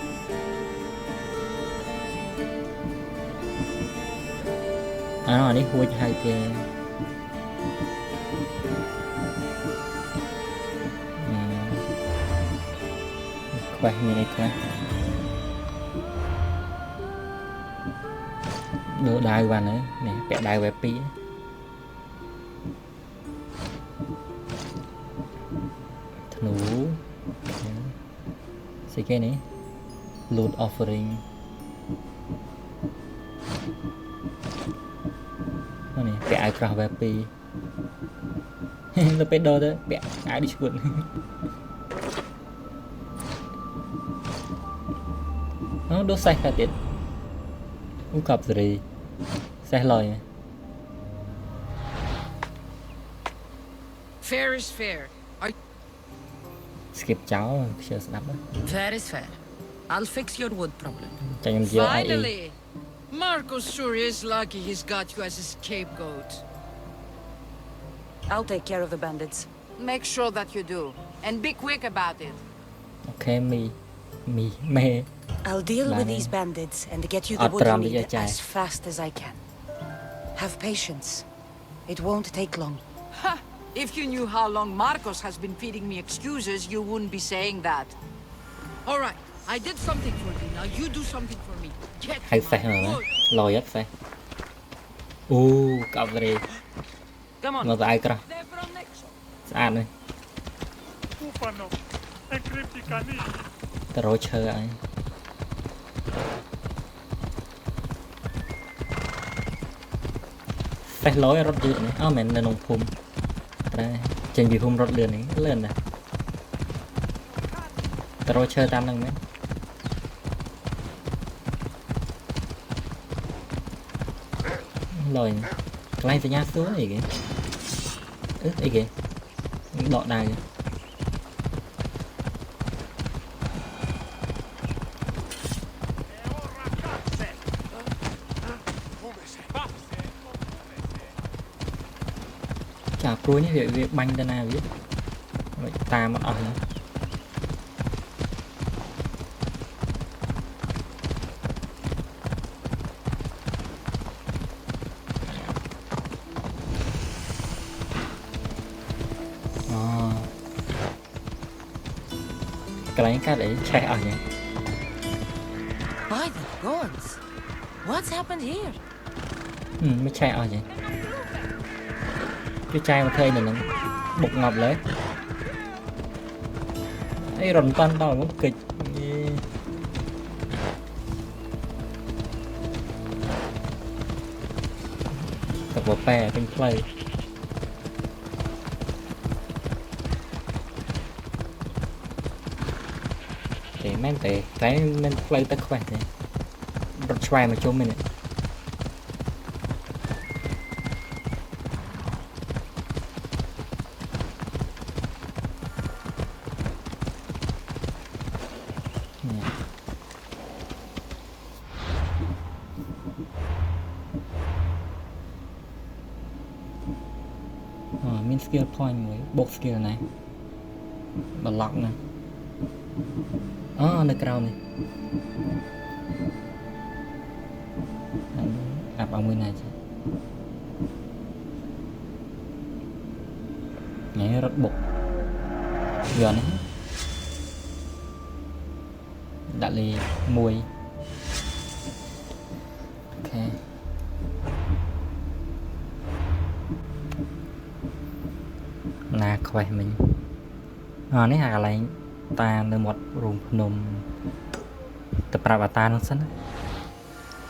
nó này hôi hai cái quay như này quá đỡ đai vào nữa này bẻ đai về pí thú cái này loot offering này bẻ ai cả về pi nó bên đó đấy bẻ ai đi chuột nó đốt xanh cả tiền không cặp gì xe lời Fair is fair. Skip cháu chưa snap đó. Fair is fair. I'll fix your wood problem. Finally, Marcos sure is lucky he's got you as a scapegoat. I'll take care of the bandits. Make sure that you do, and be quick about it. Okay, me. I'll deal with these bandits and get you the wood you need as fast as I can. Have patience. It won't take long. Ha! If you knew how long Marcos has been feeding me excuses, you wouldn't be saying that. All right, I did something for you. Now you do something for me. Get hay xe rồi lòi hết xe cặp gì nó dài cơ sàn này rồi chơi ai xe lối rất dữ này mình là nông phum đây trên bị phum rất lừa này lên này rồi chơi tam năng mấy lời cái này nhát xuống gì kìa ấy kìa đọ đài kìa chả cuối như việc banh tên nào biết vậy ta mất ở nữa cái cái để chạy ở nhỉ? By the gods, what's happened here? Mới chạy ở nhỉ? Cái chai mà thuê này là bột ngọt lấy. Ấy rồng tân tao cũng kịch. Tập vào pè trên play. Men tệ cái men play tất khỏe thế rất xoay mà cho mình này min skill point với bộ skill này bật lọc này នៅក្រៅនេះអាប់ឲ្យមួយណាចាញ៉ែរត់បុកយកនេះដាក់លេ1អូខេណាខ្វេះមិញនេះអាកន្លែងតានៅមាត់រូងភ្នំទៅប្រាប់អាតានោះសិនណា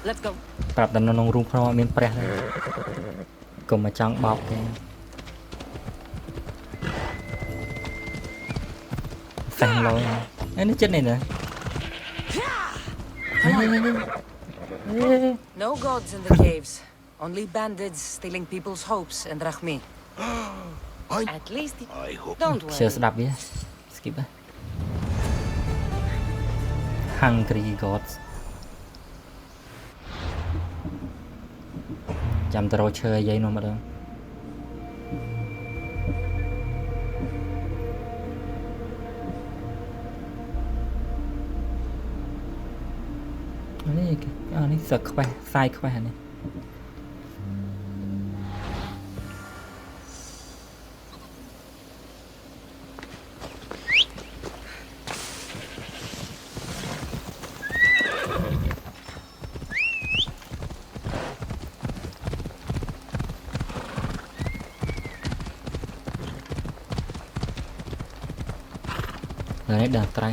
Let's go ប្រាប់តែនៅក្នុងរូងភ្នំអត់មានព្រះទេកុំមកចង់បោកទេសាំងលោនេះចិត្តនេះណា No gods in the caves. Only bandits stealing people's hopes and Rahmi. At least I hope. Don't worry. ជឿស្ដាប់វា skip ណា Hungry gods ចាំទៅរកឈើឲ្យយាយនោះម្ដងនេះសឹកខ្វេះខ្សាយខ្វេះនេះនេះដល់ត្រៃ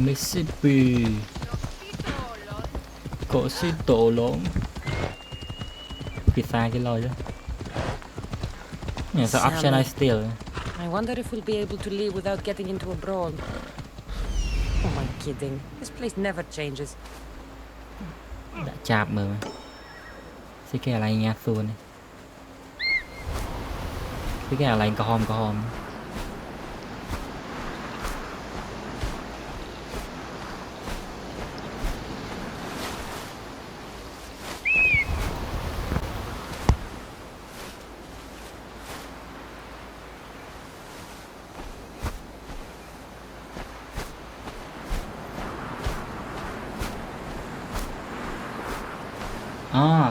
Mississippi Cosito lộn Pizza cái lôi chứ yeah, so option I steal I wonder if we'll be able to leave without getting into a brawl. Oh my kidding. This place never changes. Đã chạp mà Xí cái này nha xua này Xí cái này có hòm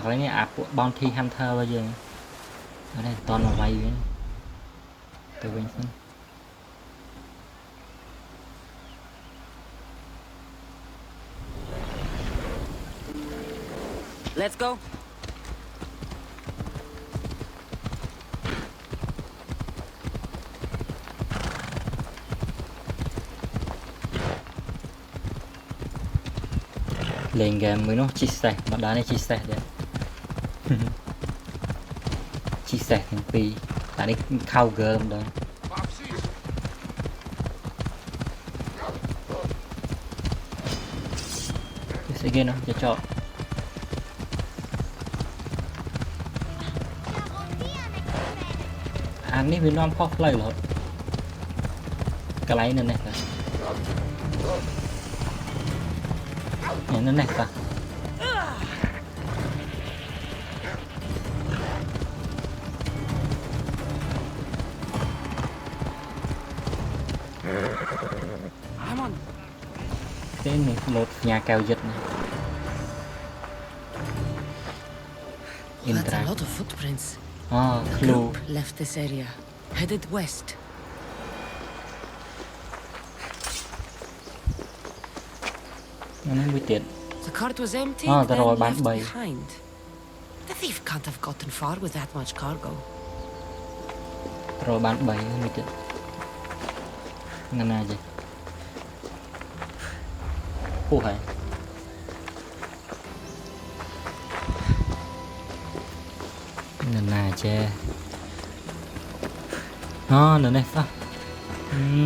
cái này áp bounty hunter bây giờ ở đây toàn là vay từ bên sân Let's go. Lên game mới nó chia sẻ mà đá này chia sẻ đấy chia sẻ thành pi tại đây khao gơm đó cái sẽ kia nó cho chọn anh ấy Việt Nam pop play rồi cái lấy này nó này ta cái này một nhà cao dịch này That's a lot of footprints. The group left this area, headed west. The cart was empty, then left behind. The thief can't have gotten far with that much cargo. Rồi bán bẫy mới chết. Ngân nào vậy? Ủa hả? Ngân nào chê? Nè này sao?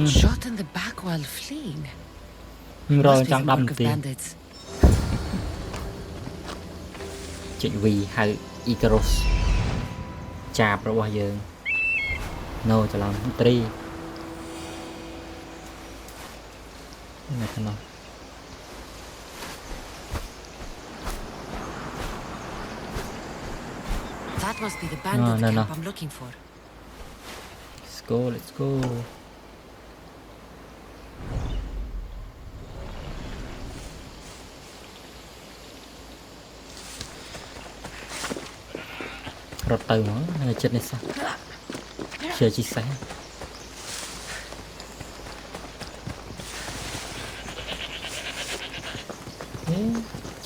Shot in the back while fleeing. Rồi chẳng đâm tiền. Chuyện vì hay Icarus chạp rồi bao giờ no cho làm tri này thế nào That must be the bandit camp I'm looking for. let's go រត់ទៅមកហើយចិត្តនេះសោះជឿជីសែ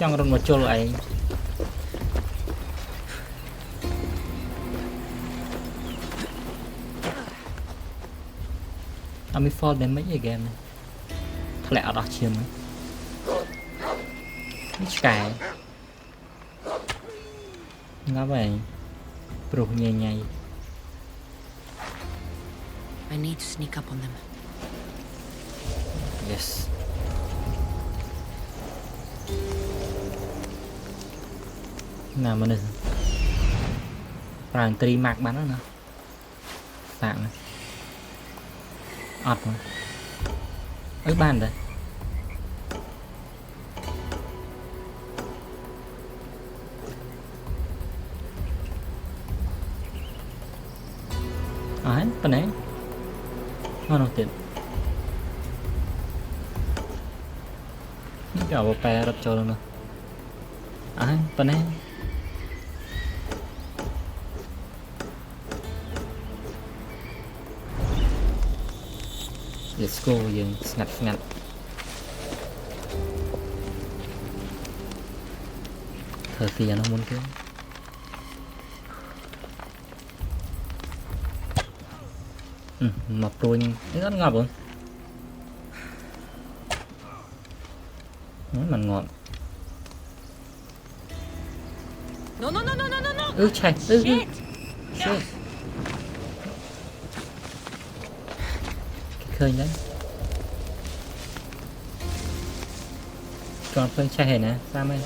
ចង់រត់មកជុលឯងអត់មាន fall damage ទេ game នេះធ្លាក់អត់អស់ឈាមនេះឆ្កែងាប់ហើយព្រោះញ៉ៃញ៉ៃ I need to sneak up on them. Yes. Nào mà nữa. Rằng tri mạc bắn đó nè. Sạng này. Ọt mà. Ơi bàn đây. Đấy, phần đấy. Nó đầu tiên. Cả bộ pè đập cho luôn nè. Phần đấy. Let's go dừng ngặt thở phì nó muốn cái mập đuôi rất ngọt luôn nó mặn ngọt chạy shit khơi đấy còn phơi chạy hề nè sao mấy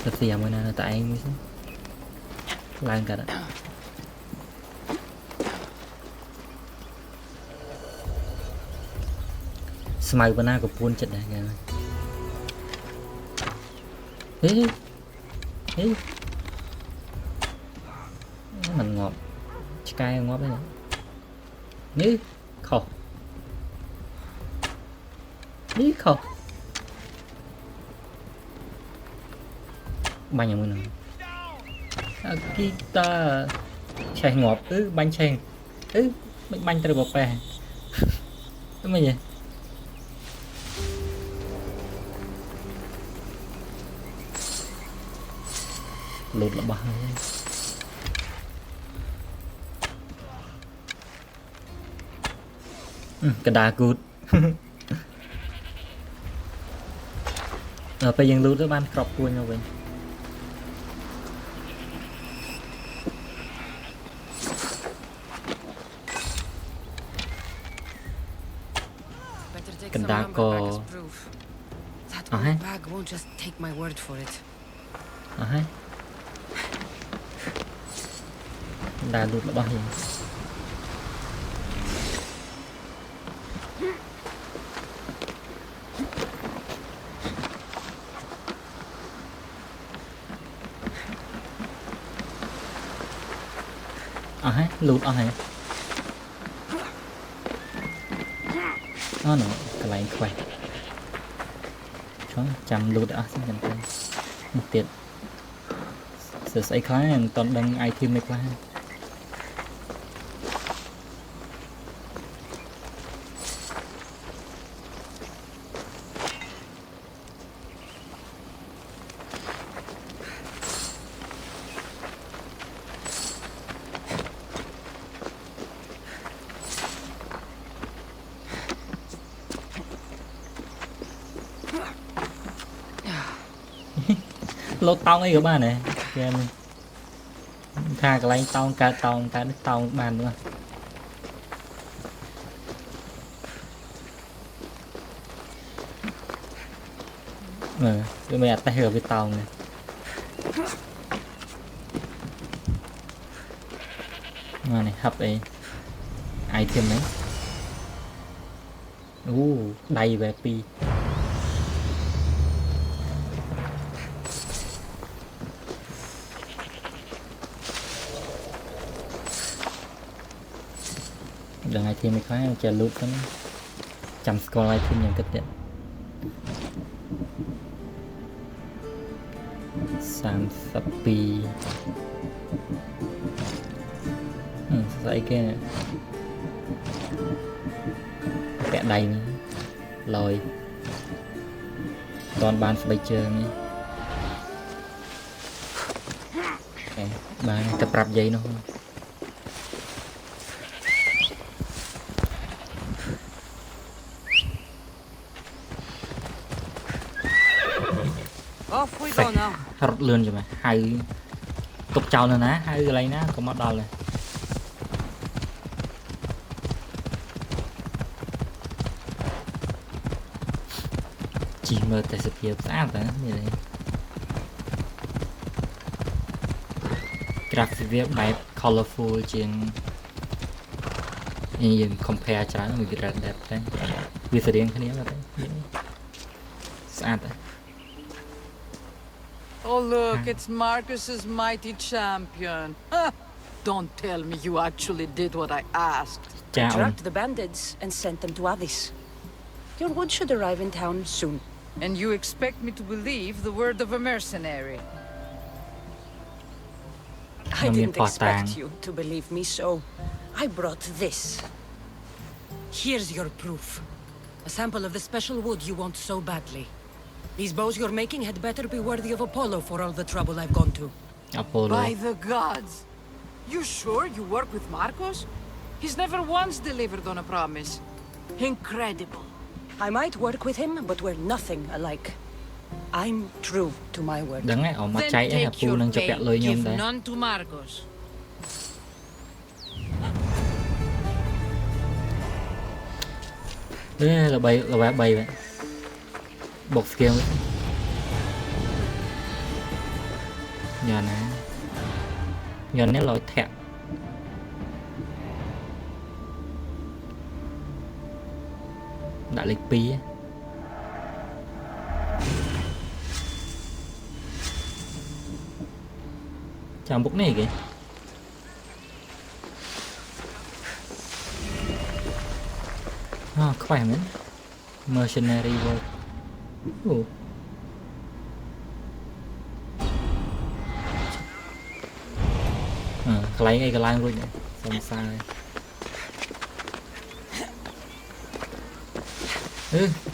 thật gì mới nè tại anh mới lan cả đó smile bên nào của buôn trận này nghe đấy mình ngọt cay ngọt đấy ní khổ bao nhiêu người nào kita chè ngọt bánh chè bánh từ bột bè đúng không vậy lụt là bao cái đá cút rồi bây giờ lưu tới ban crop của nhau vậy cái đá có hay đá lụt là bao nhiêu lụt hả nó nữa cái này khỏe chó chăm lụt đã xin nhận một tiệt sự xây khá toàn đăng item này qua lột tông ấy các bạn này game tha cái tông cả tông bàn nữa cái mẹ ta hiểu với tông này mà này hấp ấy item đấy đầy về pi ทีมไม่ค่อยจะลุดกันจำสกอร์ไว้ทีมอย่างกระเด็น30 ปีใส่แกแปะใดนี่ลอยตอนบานสบายเจอนี่บานจะปรับใหญ่เนาะ Off we go now. រត់លឿនចាំហៅទុកចោលនៅណាហៅកន្លែងណាក៏មកដល់ដែរជីមើលតែសភាពស្អាតតែនេះ graphic វាបែប colorful ជាងយើង compare ច្រើនមួយ Red Dead តែវាស្រៀងគ្នាតែស្អាតតែ Oh look, it's Marcus's mighty champion. Don't tell me you actually did what I asked. I tracked the bandits and sent them to Addis. Your wood should arrive in town soon. And you expect me to believe the word of a mercenary? I didn't expect you to believe me, so I brought this. Here's your proof. A sample of the special wood you want so badly. These bows you're making had better be worthy of Apollo for all the trouble I've gone to. Apollo. By the gods! You sure you work with Marcos? He's never once delivered on a promise. Incredible. I might work with him, but we're nothing alike. I'm true to my word. Then take your pay, give none to Marcos. Là bay vậy. Bột skill giờ nè giờ nếu lỗi thẹt đại lịch pi chào bút này kìa khỏe mấy mercenary work lấy ngay cái line luôn này xong sai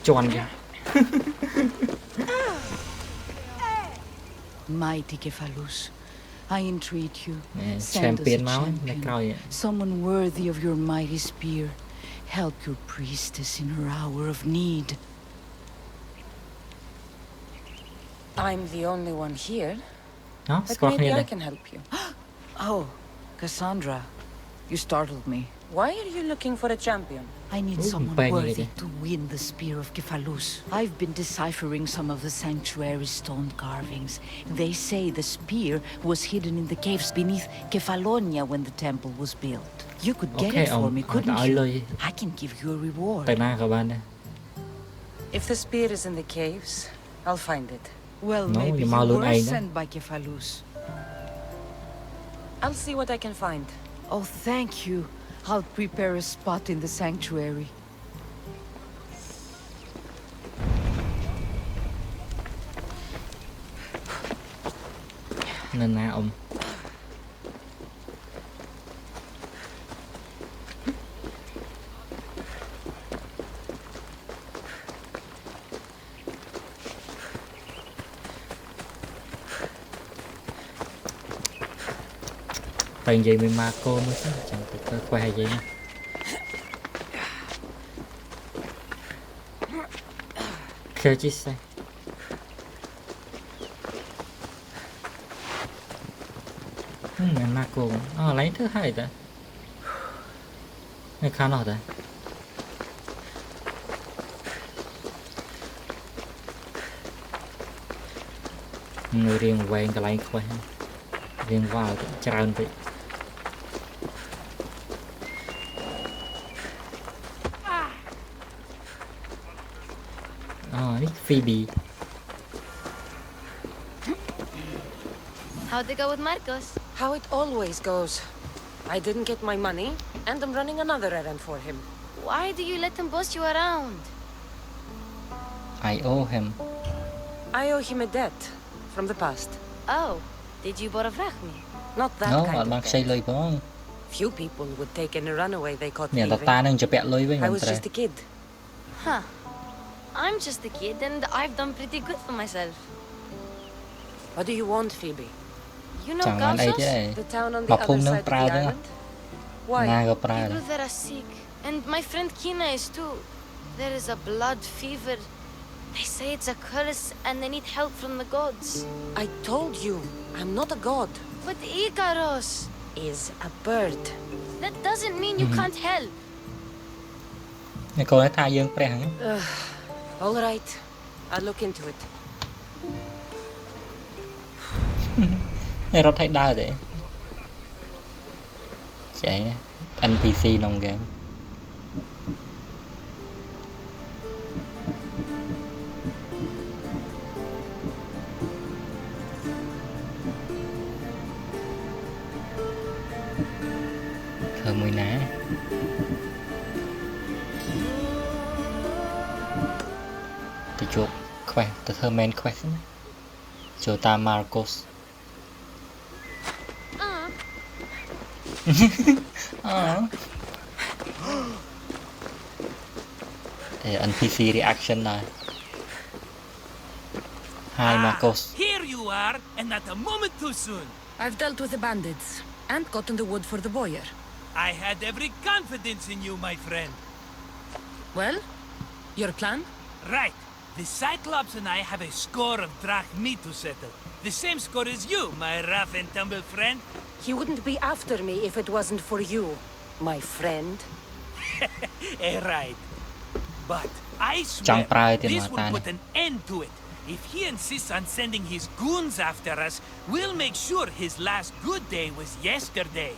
tròn kìa Mighty Cephalus, I entreat you, send champion us a máu champion, someone worthy of your mighty spear. Help your priestess in her hour of need. I'm the only one here, no, but maybe I can help you. Oh, Cassandra, you startled me. Why are you looking for a champion? I need someone worthy to win the Spear of Cephalus. I've been deciphering some of the sanctuary's stone carvings. They say the spear was hidden in the caves beneath Kefalonia when the temple was built. You could get it for me, couldn't you? I can give you a reward. If the spear is in the caves, I'll find it. Well, maybe you were sent by Cephalus. I'll see what I can find. Oh, thank you. I'll prepare a spot in the sanctuary. Nên nè ông. Phải vậy mới mà cô mới chẳng phải khoe vậy nè. Khơi chi sai. Mà cô lấy thứ hai ta. Này khá nào ta. Người riêng quen cái lấy khoe. Riêng vào tràn vậy. Phoebe. How'd it go with Marcos? How it always goes. I didn't get my money, And I'm running another errand for him. Why do you let him boss you around? I owe him. I owe him a debt from the past. Oh, did you borrow me? Not that No, kind of debt. Few people would take in a runaway they caught thieving. I was just a kid. Huh. I'm just a kid and I've done pretty good for myself. What do you want, Phoebe? You know Gaussos? The town on the other side of the island? Why? People there are sick. And my friend Kina is too. There is a blood fever. They say it's a curse and they need help from the gods. I told you, I'm not a god. But Ikaros is a bird. That doesn't mean you can't help. All right, I'll look into it. រត់ឲ្យដើរទេចែ NPC ក្នុងហ្គេមធ្វើមួយណាទៅជួប quest ទៅធ្វើ main quest ណាចូលតាម Marcos NPC reaction now. Hi, Marcos. Here you are, and not a moment too soon. I've dealt with the bandits and gotten the wood for the boiler. I had every confidence in you, my friend. Well, your plan? Right. The Cyclops and I have a score of drachmi to settle. The same score as you, my rough and tumble friend. He wouldn't be after me if it wasn't for you, my friend. Right. But I swear, this will put an end to it. If he insists on sending his goons after us, we'll make sure his last good day was yesterday.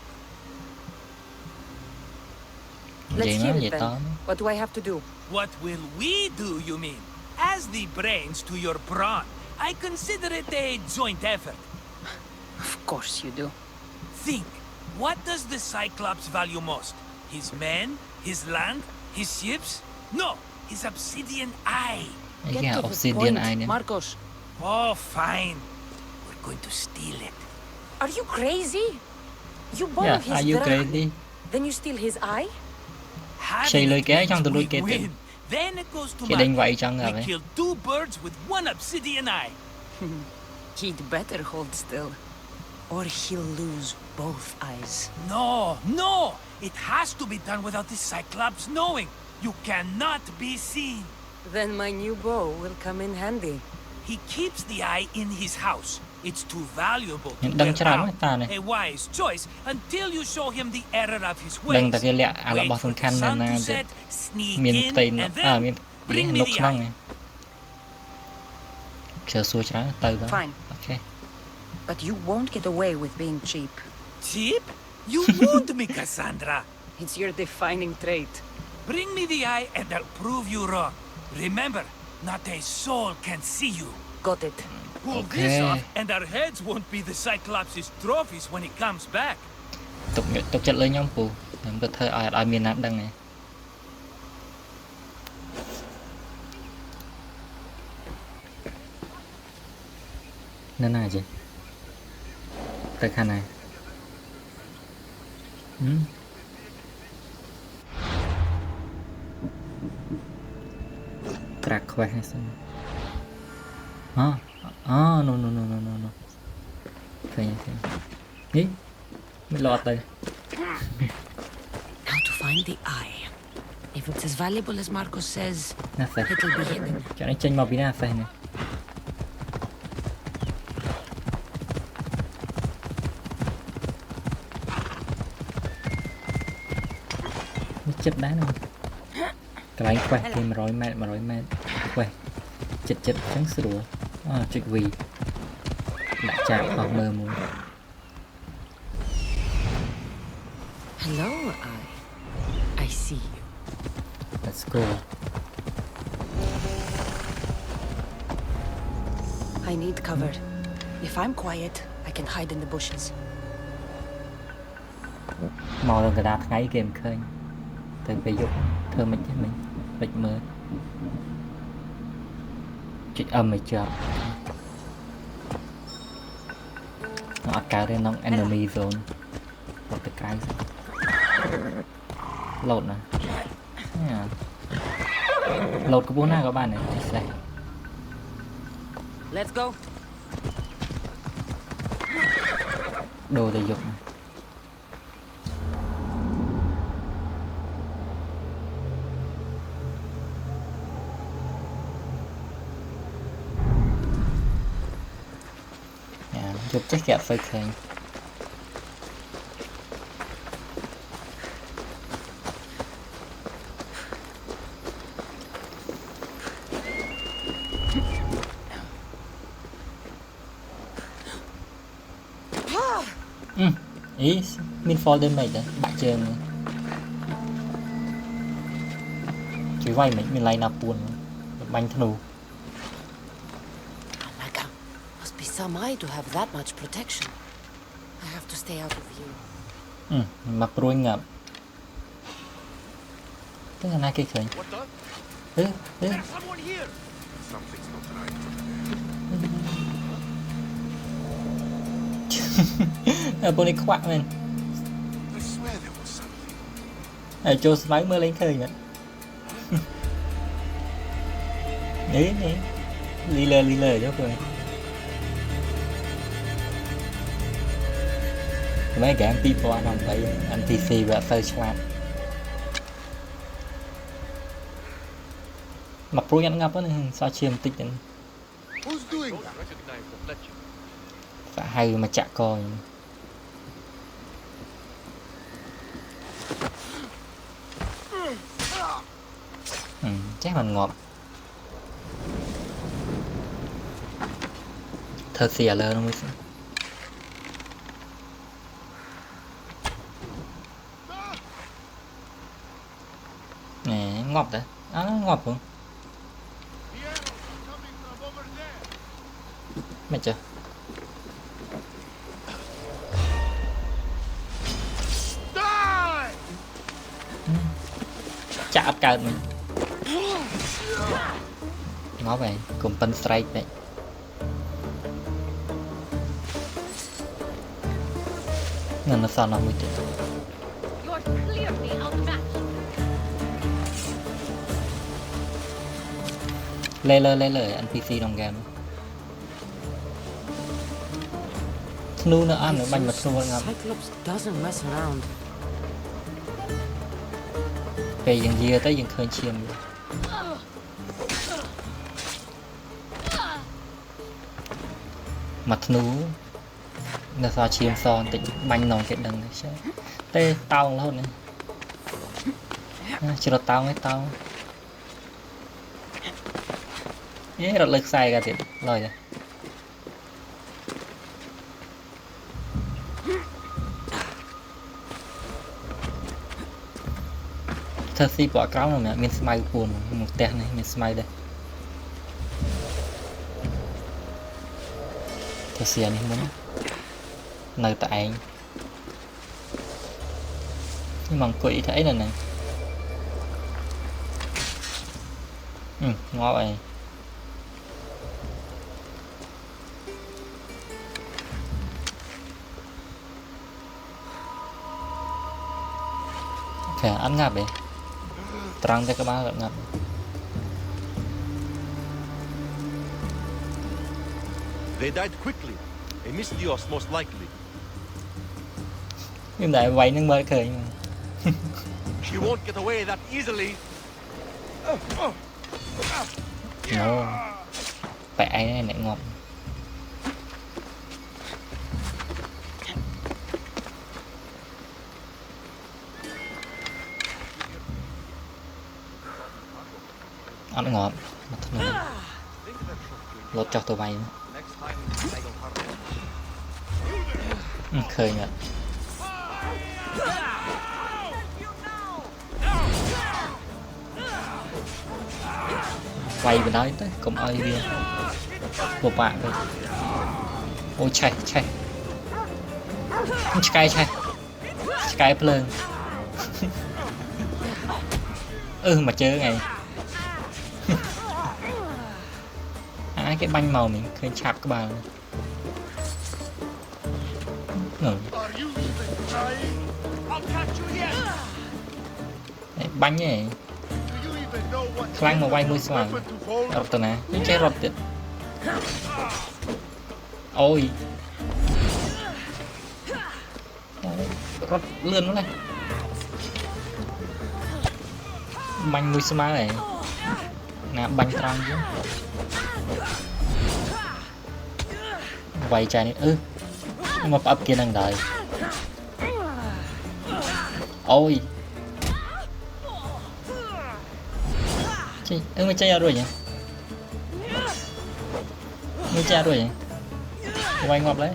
Let's hear it then. What do I have to do? What will we do, you mean? As the brains to your brawn, I consider it a joint effort. Of course you do. Think, what does the Cyclops value most? His men? His land? His ships? No, his obsidian eye. Yeah, obsidian eye. Marcos. Oh, fine. We're going to steal it. Are you crazy? You borrow his are you crazy? Then you steal his eye? Then it goes to Marcos. We killed 2 birds with 1 obsidian eye. He'd better hold still. Or he'll lose both eyes. No, no! It has to be done without the Cyclops knowing. You cannot be seen. Then my new bow will come in handy. He keeps the eye in his house. It's too valuable to get out. A wise choice until you show him the error of his ways. Wait for the sun to set, sneak in, and then bring me the eye. Fine. Okay. But you won't get away with being cheap. Cheap? You wound me, Cassandra. It's your defining trait. Bring me the eye and I'll prove you wrong. Remember, not a soul can see you. Got it. Pull this off and our heads won't be the Cyclops' trophies when he comes back. ទុកចិត្តលើខ្ញុំពូខ្ញុំទៅធ្វើឲ្យមានណាដឹងឯងនៅណាចេះទៅខាងណាត្រាក់ quest ហ្នឹងសិនno ឃើញនេះមិនឡត់ទៅ How to find the eye. If it's as valuable as Marcos says, it'll be hidden. ចានេះចេញមកពីណាសេះនេះចិត្តដែរណាកន្លែង quest គេ100 ម៉ែត្រ 100 ម៉ែត្រ quest ចិត្តអញ្ចឹងស្រួលចុច V ដាក់ចាក់អស់មើលមួយ Hello, I see you. Let's go. I need cover. If I'm quiet, I can hide in the bushes. màu là cái đá ngay game khơi từ về dục thơ mình chứ mình bịch mơ chuyện âm mày chợp nó cả đây nó enemy zone một cái lột nè lột của bố nào các bạn này sẽ Let's go. đồ thể dục này. Giúp chắc kẹp phải khởi ý min fall damage đấy bạc chơi này chỉ vay mình lại nạp buồn bánh thanu. Some eye to have that much protection. I have to stay out of view. Mặc rồi ngập. Tức là nay kia khởi. Bố này khoác lên. Cho smile mơ lên khởi nữa. Đấy nè. Lì lờ cho rồi. Mấy cái people anh thấy NPC và search lab mặc pro nhắn ngập đó sao chiêm tích đến phải hay mà chạ coi chắc là ngọt thật xìa lơ nó mới nè ngọt đấy nó ngọt không mày chưa chạm card mình nó vậy cùng pen strike đấy nên nó sao nó mới được lê lờ NPC trong game Thnu nữa ăn nữa bánh mà Thnu ngắm về dừng dìa tới dừng khơi chiêm mặt Thnu là sao chiêm son tịnh bánh nòng cái đằng này tê tao luôn này chưa là tao mấy tao rất lực sai cả tiền lời rồi thật si bỏ cáo rồi mẹ mình smile buồn một tên này mình smile đây thật si này muốn nơi tại anh nhưng mà quỷ thấy là này ngon vậy ok ăn ngập đấy trăng cho các bạn ngập They died quickly. Emistios most likely. Nhưng đại vậy nhưng mới khởi She won't get away that easily. No. Phải ai này ngọt. Ăn ngọt. Lột cho tụi bay. Khơi nhỉ. Quay bên đó tới cũng ơi kia một bạn rồi ôi chạy chạy cay chạy ឆ្កែភ្លើងមកជើងឯងអាគេបាញ់មកមិញឃើញឆាប់ក្បាលបាញ់ឯងខ្លាំងមកវាយមួយស្វាងរត់ទៅណានេះចេះរត់ទៀតអូយរត់លឿនណាស់បាញ់មួយស្មើឯងណាបាញ់ត្រង់ទៀតវាយចាយនេះមកផ្អាប់គេនឹងដែរអូយចេញមកចេញអត់រួចហ៎មកចេញអត់រួចហ៎វាយងាប់ឡើយ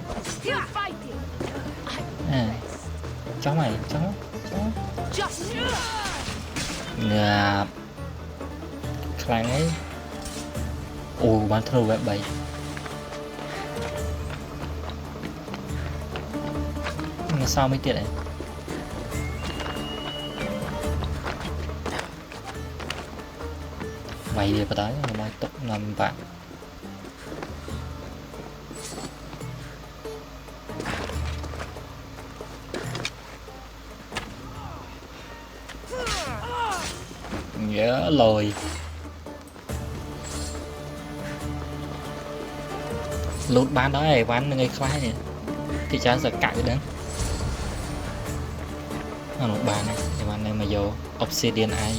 ចង់ហើយចង់ងាប់ខ្លាំងអីអូបានធ្វើវេប3មកសោមួយទៀតឯងវាយវាបតាមកទុកនំបាក់លយលូតបានដែរវ៉ាន់នឹងអីខ្លះនេះទីច្រើនសកាក់ហ្នឹងអានោះបានណាវ៉ាន់នៅមកយក obsidian ឯង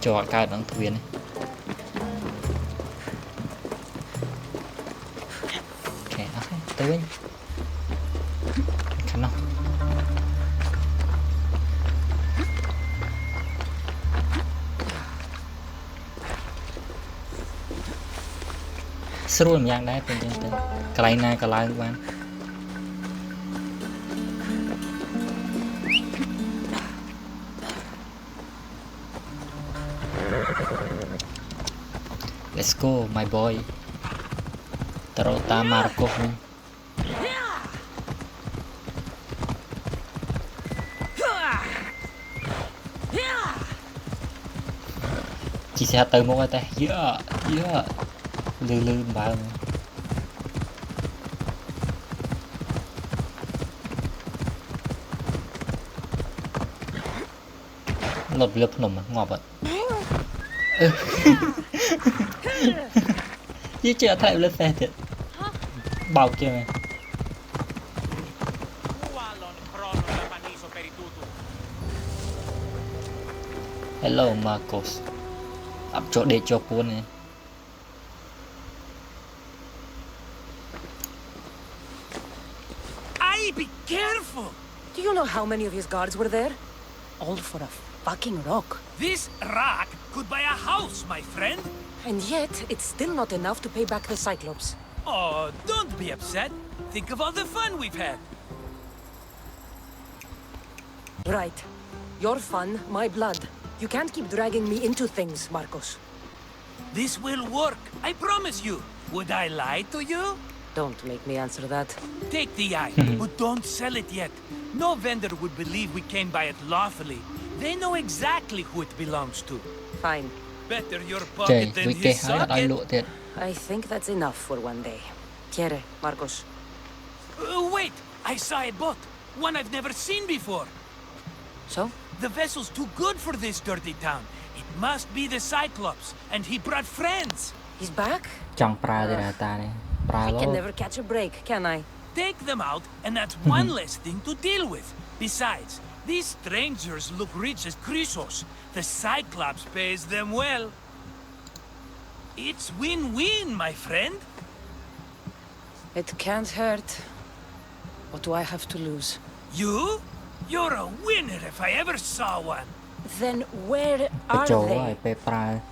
ចូលអត់កើតនឹងទ្វារនេះទៅវិញខាងនោះស្រួលម្យ៉ាងដែរពេលអញ្ចឹងទៅកន្លែងណាក៏ឡើងបានLet's go my boy តរតាម៉ារ៉ូកូសនេះជីសាទៅមកតែយើលឺបើលត់លើភ្នំងាប់អត់យីចេះអត់ថៃលើតែទៀតបោកជាងHello Marcos អត់ចូលដេកចូលពួនទេ Be careful! Do you know how many of his guards were there? All for a fucking rock. This rock could buy a house, my friend. And yet, it's still not enough to pay back the Cyclops. Oh, don't be upset. Think of all the fun we've had. Right. Your fun, my blood. You can't keep dragging me into things, Marcos. This will work, I promise you. Would I lie to you? Don't make me answer that. Take the eye, but don't sell it yet. No vendor would believe we came by it lawfully. They know exactly who it belongs to. Fine. Better your pocket than his socket. I think that's enough for one day. Quiere, Marcos. Wait! I saw a boat. One I've never seen before. So? The vessel's too good for this dirty town. It must be the Cyclops, and he brought friends. He's back? I can never catch a break, can I? Take them out, and that's one less thing to deal with. Besides, these strangers look rich as Chrysos. The Cyclops pays them well. It's win-win, my friend. It can't hurt. What do I have to lose? You? You're a winner if I ever saw one. Then where are they?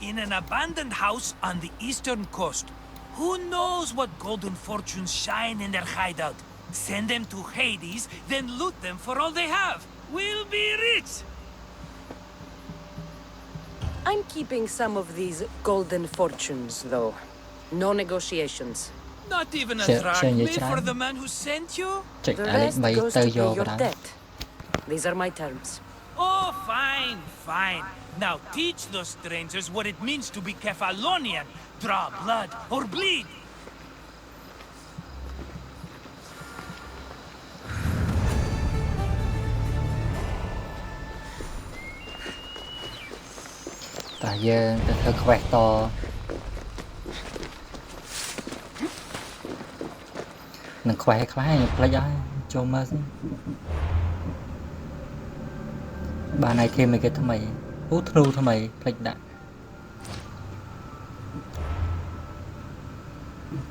In an abandoned house on the eastern coast. Who knows what golden fortunes shine in their hideout? Send them to Hades, then loot them for all they have. We'll be rich! I'm keeping some of these golden fortunes, though. No negotiations. Not even a Chơi drachme như for trái. the man who sent you? Chạy The Alex rest bay goes to tới pay vô your vào đó. debt. These are my terms. Oh, fine, fine. Now teach those strangers what it means to be Kefalonian. Draw blood or bleed. Tại giờ tôi thử quẹt to. Nâng khỏe khá như play đó cho mơ. Bà này thêm mấy cái thằng mày hút thru thằng mày play đã.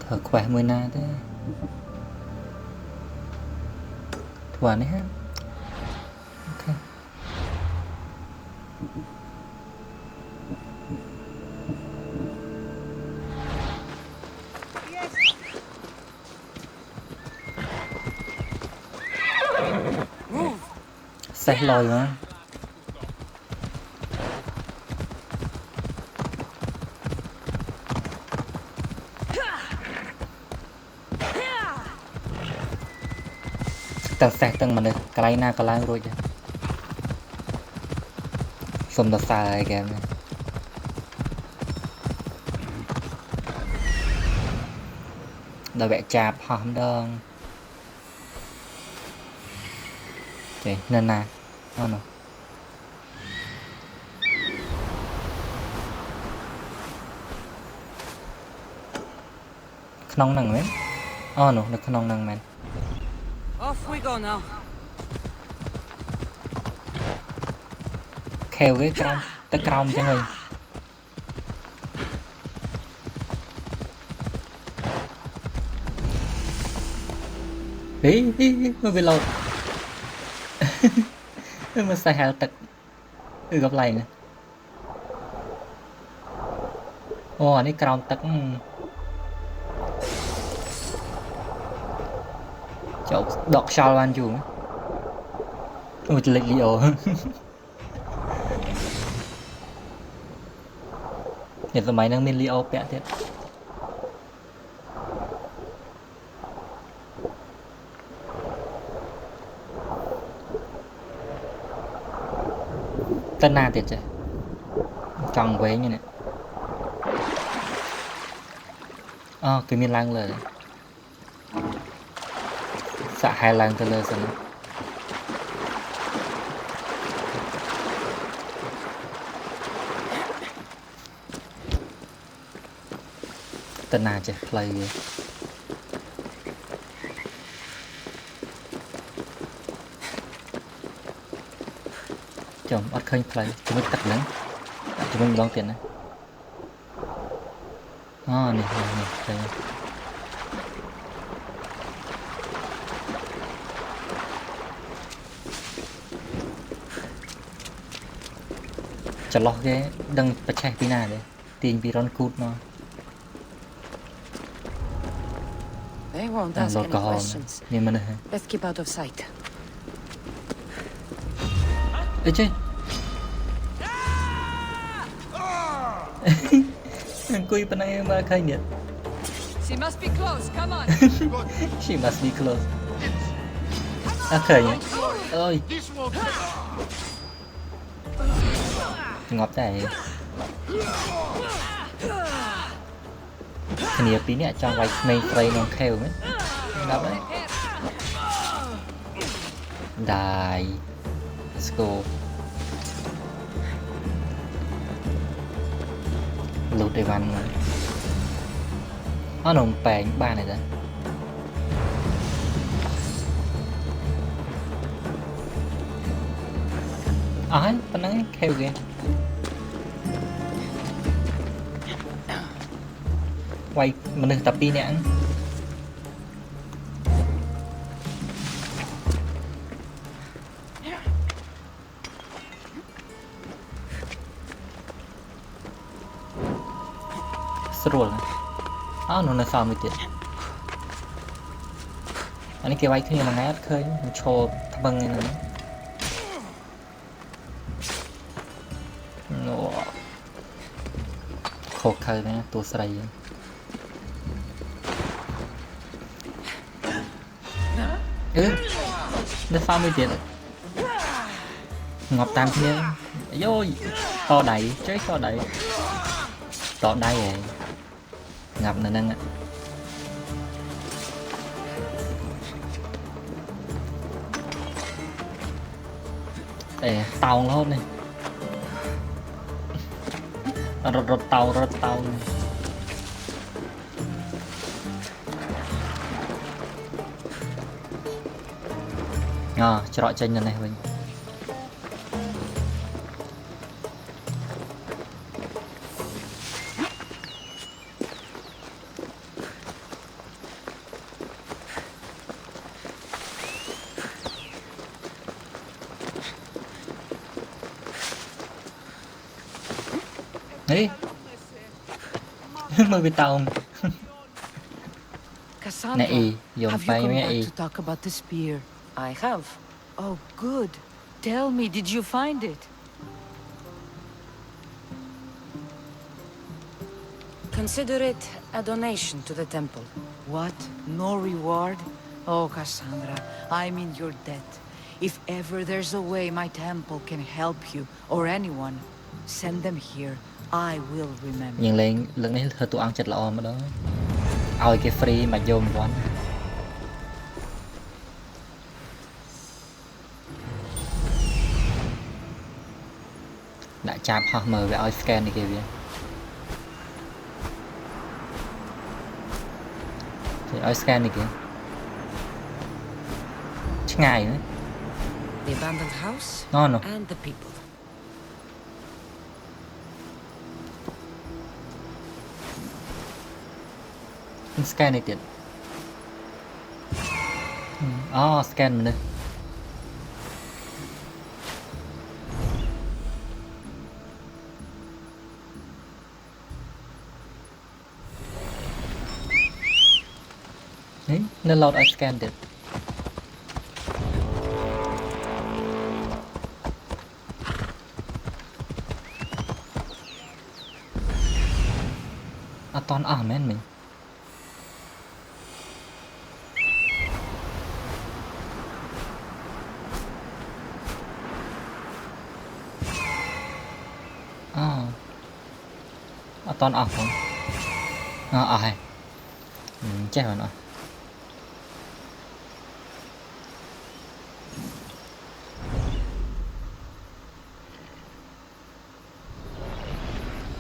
Thở khỏe mười na thế. Thua này ha. Ok. Xe lôi mà. Tầng xe tầng mà được cái này na cái lang rồi chứ. Xong nó xa ai kìa này. Đời vẽ chạp hòm đơn. Okay, nên nè. Oh no. Khăn năng mấy. Oh no, được khăn năng man. Off we go now. Kheo cái cong, tới cong cho người. Mới bị lột. Mà xài hào tật. Gặp lại nè. Ồ, này cong tật. Chỗ đọc sao anh chủ. Ôi lịch liệu. Hiện giờ máy đang min liệu bẹទៀត. Tân naទៀតchứ. Tròn quế như này. Cái miên lang lời. Xạ hai lang tới lời xong. Tân na chứ, play kìa. Chồng bắt khơi play, chúng mình tắt nắng. Chúng mình đón tiền này. Nè, đây. Chả lo cái đăng bạch chạy tí nào đấy. Tiền bị rón cút mà. They won't ask any questions. Let's keep out of sight. Ê chứ. Cui bên này mà khai nhiệt. She must be close, come on. She must be close. Khởi nhỉ. Ôi. Ngọt này. Thì nhiều tí nữa trong vài main frame nó kheo mấy. Đâu đấy. Die. Let's go. Lụt để văn mà. Nó nồng bè những ba này ra. Phần nắng kheo kìa. Quay mình được tập đi nè anh. Sroll. Nó là sao mới tiệt. Anh kia quay khi mà ngát khơi mình cho băng này nữa. khô khơi nè tua sấy nó pha mới tiền ngọc tam kia vô to đẩy chết to đẩy to đẩy rồi ngập nè nâng ạ để tàu nó hôm này rột tàu chọi tranh này mình đấy mới bị tàu Cassandra, nè dùng bay have you mẹ come back to talk about the spear? I have. Oh, good. Tell me, did you find it? Consider it a donation to the temple. What? No reward? Oh, Cassandra, I'm in your debt. If ever there's a way my temple can help you, or anyone, send them here. I will remember. Nhưng lên lần này hơi tụi ăn chật lọ mà đó. Ôi cái free mà vô một quán. Đã chạp họ mở về oi scan này kìa vậy. Thì oi scan này kìa. Chứ ngày nữa. The abandoned house no. And the people. Scan này tiện. Scan mình đây. Đấy, nên load I scan được. Toàn men mình. Toàn không? Hay. Chết rồi nó.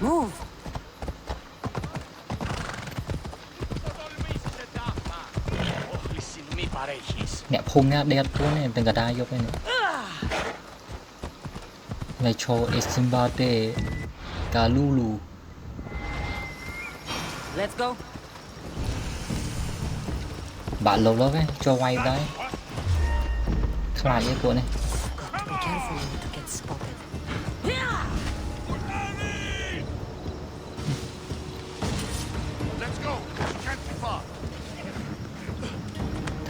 Move. Nè phun nha, đẹp luôn này, từng cả đai vô cái này. Này cho Esimbate Kalulu. Let's go. Bạn lâu cái cho quay đấy. Khai cái của này. Be careful to get spotted. Let's go. Can't be far.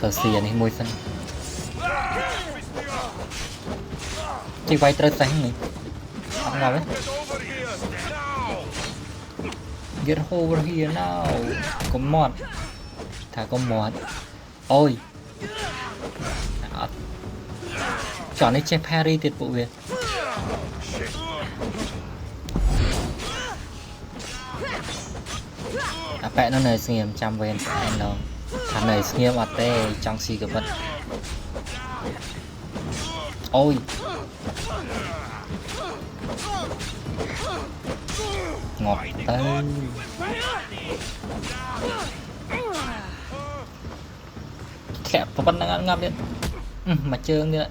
Thở xìa này môi xanh. Chị quay trời xanh này. Ăn ngồi đấy. Get over here now. Có mod. Thả có mod. Ôi. Chọn cái che parry tiệt vụ việc. Bẹ nó này sinh nghiệm trăm ven anh đâu. Thằng này sinh nghiệm tê trong xì cái vật. Ôi. Ngọt tới. Kẹp và bắt nó ngâm lên. Mà trơn nữa.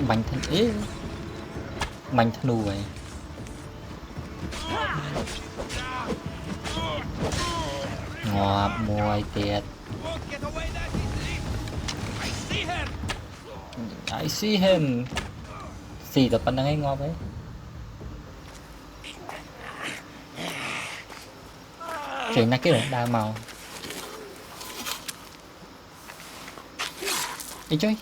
Bánh thân ý. Bánh thân đù vậy. Ngọt mùi tiệt. I see him. Xì tập bánh nó ngay ngon đấy. Chuyện này cái này đa màu. Đi chơi.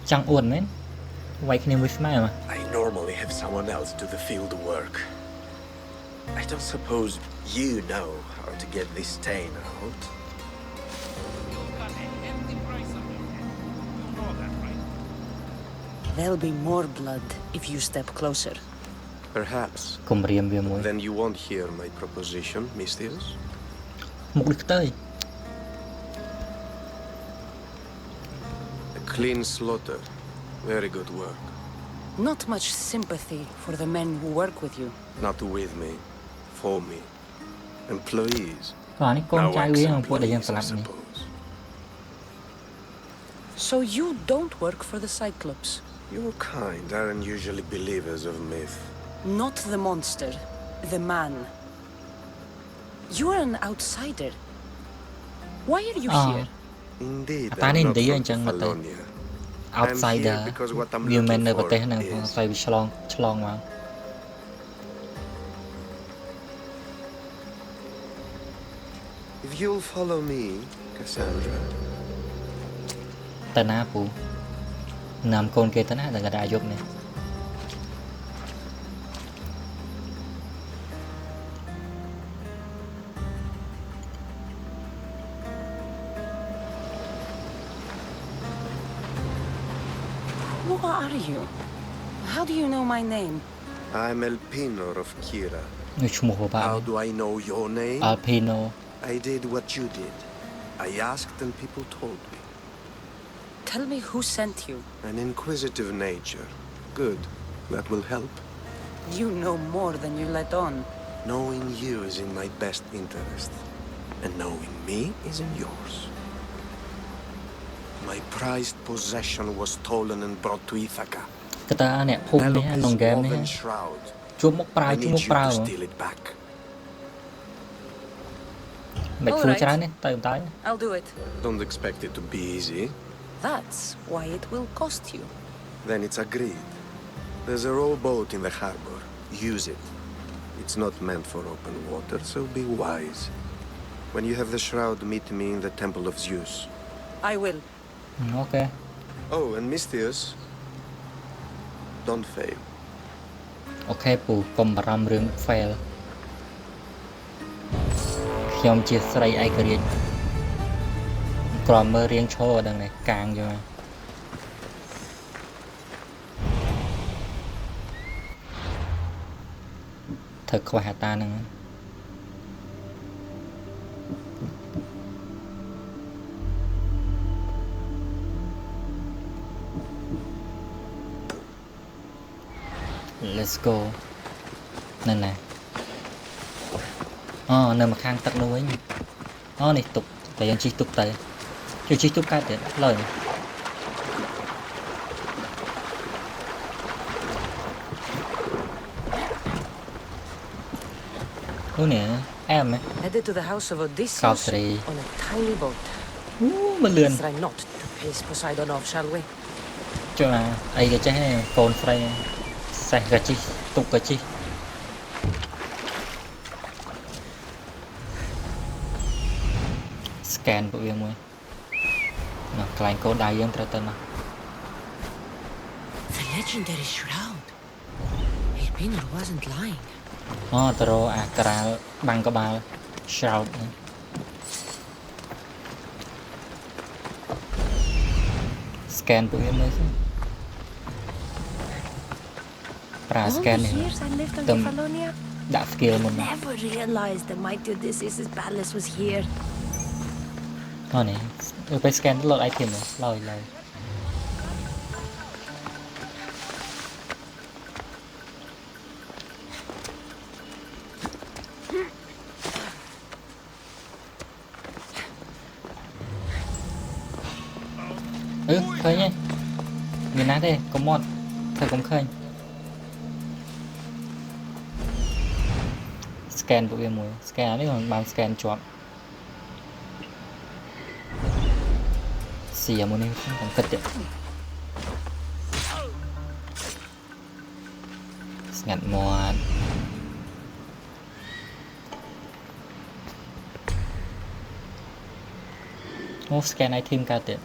Chẳng uổng đấy. វាយគ្នាមួយស្មើមក I normally have someone else do the field work. I don't suppose you know how to get this stain out. There'll be more blood if you step closer. Perhaps. កុំរៀមវាមួយ Then you won't hear my proposition, Misthios? មុខដូចខ្ទើយ A clean slaughter. Very good work. Not much sympathy for the men who work with you. Not with me. For me. Employees. អានេះកូនចៅវានឹងពួកដែលយើងស្លាប់នេះ So you don't work for the Cyclops? Your kind aren't usually believers of myth. Not the monster, the man. You're an outsider. Why are you here? Indeed, តា I'm នេះ not និយាយអ from ញ្ចឹងមកទៅ Falonia. outsider I'm here because what I'm វាមិន looking នៅប្រ for ទេសហ្នឹង is- តែវាឆ្លងមក If you'll follow me, Cassandra. តាណាពូណាមកូនគេតាណាតែកដាយប់នេះ Who are you? How do you know my name? I'm Elpinor of Kira. នេះឈ្មោះបបា How do I know your name? Alpino I did what you did. I asked and people told me. Tell me who sent you. An inquisitive nature. Good. That will help. You know more than you let on. Knowing you is in my best interest. And knowing me is in yours. My prized possession was stolen and brought to Ithaca. កតាអ្នកភូមិនេះក្នុងហ្គេមនេះ Woven shroud. ជួបមុខប្រើ I ជួប need មុខ you ប្រើ to steal it back. មិនធ្វើច្រើនទេទៅតែ I'll do it. Don't expect it to be easy. That's why it will cost you. Then it's agreed. There's a rowboat in the harbor. Use it. It's not meant for open water, so be wise. When you have the shroud, meet me in the Temple of Zeus. I will. Okay. Oh, and Misthios, don't fail. អូខេពូកុំបារម្ភរឿង fail ខ្ញុំជាស្រីឯករាជ្យគ្រាន់មើលរៀងឈរដល់នេះកាងយកមកធ្វើខ្វះអាតាហ្នឹង Let's go នៅណាអូនៅម្ខាងទឹកនោះវិញអូនេះទុកតែយើងជិះទុកទៅជួយជិះទុកកើតទៀតឡើយអូនេះអែម Headed to the house of Odysseus Country. on a tiny boat. មិនលឿន Let's try not to piss Poseidon off, shall we? ចូលណាអីក៏ចេះដែរកូនស្រីសេះក៏ជិះទុកក៏ជិះ scan ពួកវាមួយណាកន្លែងកូនដៃយើងត្រូវទៅណា The legendary shroud. Elpinor wasn't lying. អូទៅរកអាក្រាលបាំងក្បាល shroud ហ្នឹង scan ពួកវាមើលសិប្រើ scan នេះ Years I lived on ទៅ Kefalonia. ដាក់ skill មុន Never realized the mighty Odysseus' palace was here. អូនេះទៅ scan លោត item ឡើយឃើញទេមានណាទេកុំមកធ្វើកុំឃើញ scan ពួកវាមួយ scan នេះមិនបាន scan ជាប់សៀមួយនេះខ្ញុំគិតទៀតស្ងាត់មាត់អូ scan item កើតទៀត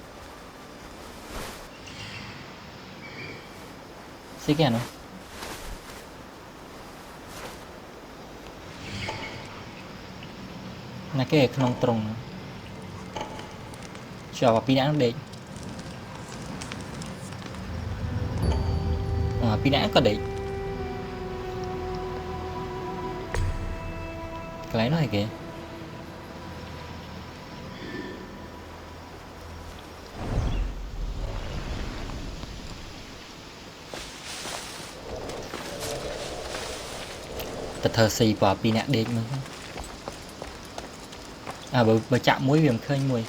xí kia nữa là cái không trùng cho vào pin đã để pin đã có để cái này kìa thờ xì vào pin nè đêm nữa bởi chạm mũi viêm khơi mùi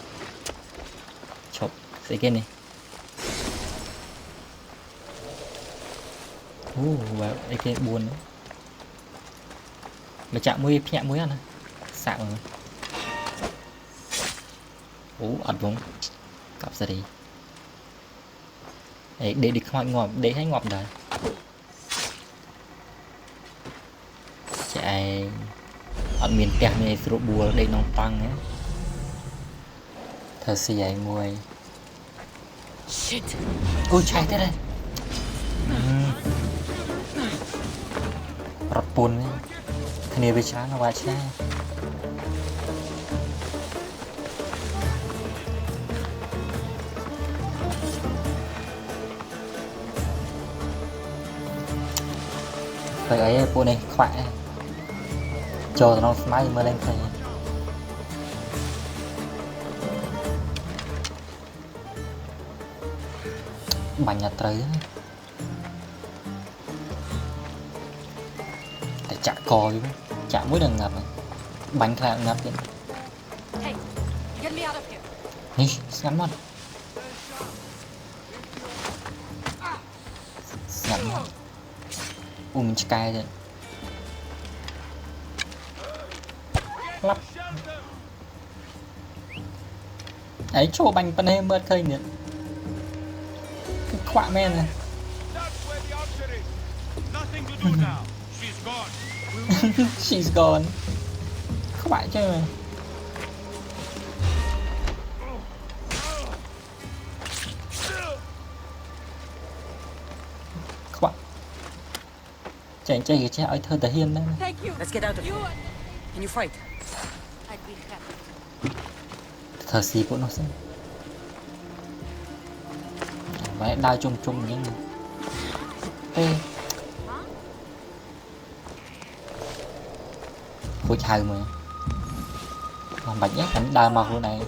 chọc sẽ cái này và cái buồn nữa bởi chạm mũi nhẹ mũi ăn sạc rồi ẩn vốn cặp ra đi để đi khỏi ngọt để hay ngọt đấy chạy ăn miền tây này sụp bùa đây nông tăng á thở xì ấy mùi ôi chạy thế đây rập bùn ấy thế này với chán nó vài chai phải ấy bùn này khỏe cho nó máy mới lên thôi bánh nhà trời để chả coi chả mũi đừng ngập bánh khai ngập vậy nè ngắn mất ngắn mất mình cay rồi lắp ấy chỗ bánh bên em bớt khơi nữa cái khóa men này she's gone không phải chứ mà không phải chạy chạy chạy ở thơ thể hiện đấy let's get out of here can you fight thở xì của nó xem vậy đau chung chung những tê của trời mà làm bạch nhất cảnh đau màu này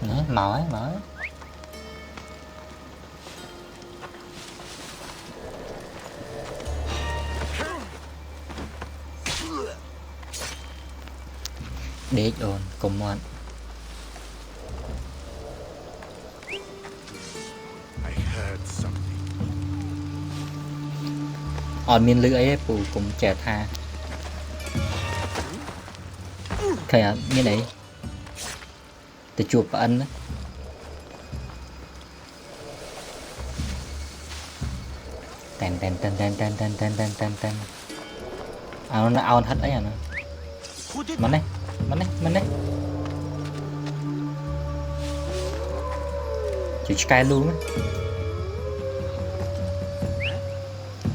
nè mở để ổn cùng mọi miền lưỡi ấy phụ cũng trẻ tha thầy ạ như này để chụp ấn đó. Tên nó ao hết đấy à nó mình đấy chịu sky luôn á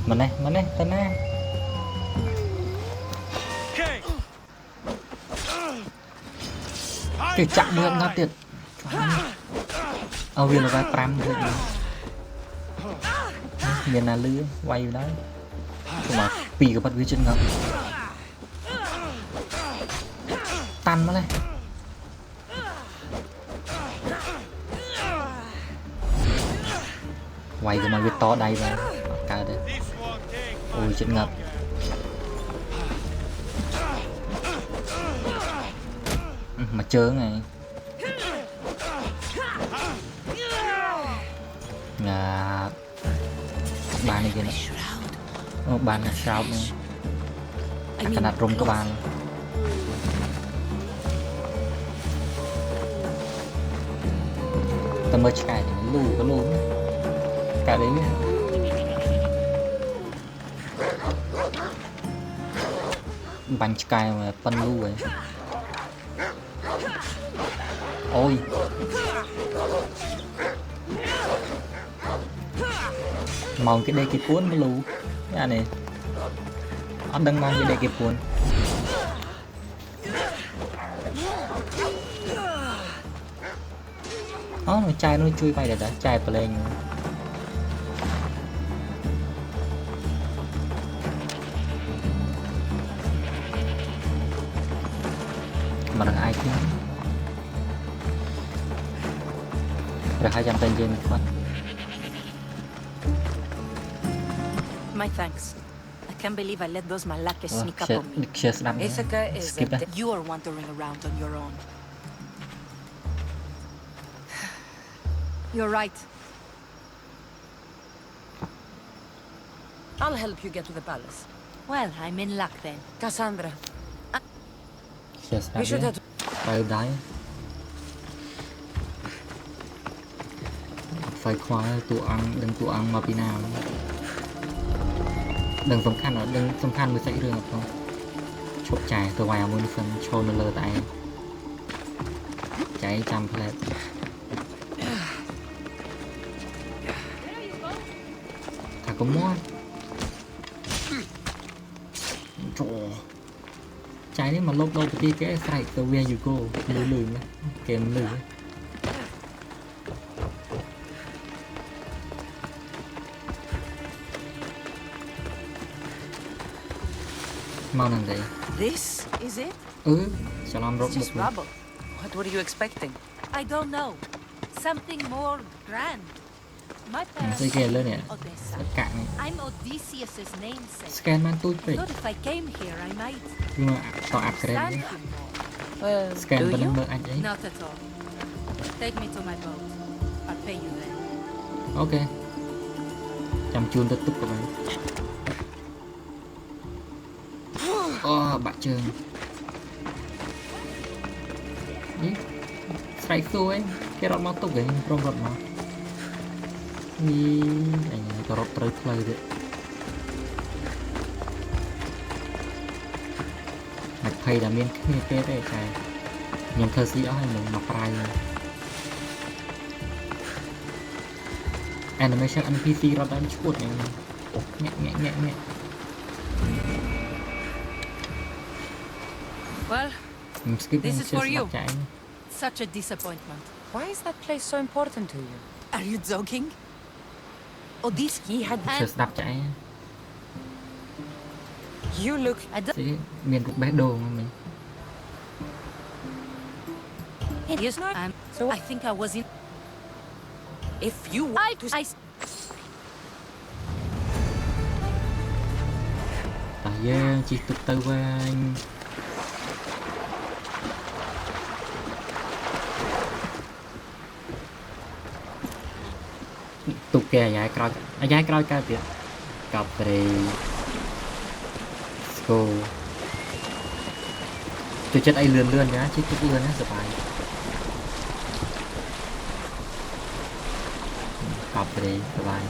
mình đây tên á cái chạm mượn ngắt tiệt ao viên là vai pram thôi miền nào lưới quay đấy mà pì cái bắt với chân ngập tan nó này quay cái mà với to đây vào cả đấy ôi chân ngập mà chớ này là bàn này kia này bàn là sao cái nát rung các bạn tao mới chạy lù cái lù cả đấy bánh sky mà phân lù ấy ôi mong cái đây cái cuốn mới lù cái này anh đang mong cái đây cái cuốn nó chai nó chui bay đã chai vào lên mà ai chứ rồi 200 tên trên phát. My thanks. I can't believe I let those Malakes sneak up on me. Ithaca is you are wandering around on your own. You're right. I'll help you get to the palace. Well, I'm in luck then. Cassandra. We should have đáy phải khóa tụ ăn mà pin nào đừng sầm khăn mới xảy ra không chụp chài từ ngoài muốn phần show nó lơ tay cháy trăm plate thà có mua trái đấy mà lốc đâu cái strike the where you go lười á kèm lười mau nè đây This is it? Cho làm rộng Just rubble. What were you expecting? I don't know. Something more grand. My parents Say kìa lên nè Odessa. cạn này I'm Odysseus's namesake. scan man tôi vậy Thought if I came here I might nhưng mà tao upgrade understand đấy him more. scan bên mơ anh ấy Not at all. Take me to my boat. I'll pay you then. ok chăm chuôn tất túc của mày bạn trường strike xuôi cái rọt máu tục cái rong rọt máu anh có rọt tới play được mạch thầy là miên kia tê đây cái nhầm thơ sĩ đó hay mình mặc rai animation NPC rọt đánh chuột này nhẹ Well, this is for you. Such a disappointment. Why is that place so important to you? Are you joking? Odysseus had just đạp chạy You look miền rụt bé đồ mà mình Yes, no, so I think I was in. If you want to... chỉ từ từ anh tục kè giải cào cao tiền cặp về school tôi chết ai lươn nhá chết tôi lươn nhá sợ bài cặp về sợ bài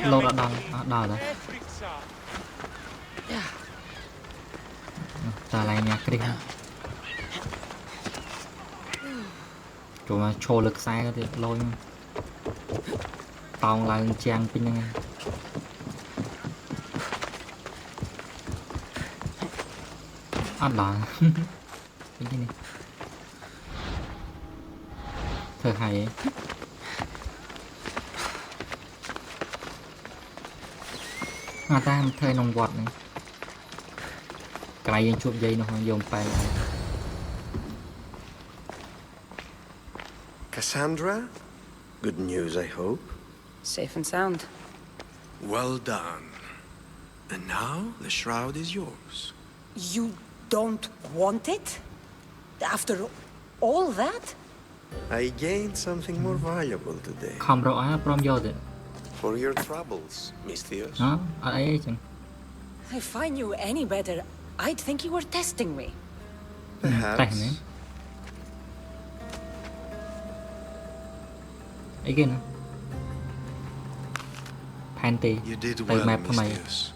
lâu đã đào rồi ta lại nhạc đi chúng mà trôi lực sai thì lôi tao là trang pin này ăn là cái gì này thơ hay ta thời nông vọt này cái này chụp dây nó dùng phải Cassandra, good news I hope. Safe and sound. Well done. And now the shroud is yours. You don't want it? After all that? I gained something more valuable today. Không rõ from your For your troubles, Misthios. If I knew any better, I'd think you were testing me. Perhaps. Again. You did well, Mistios.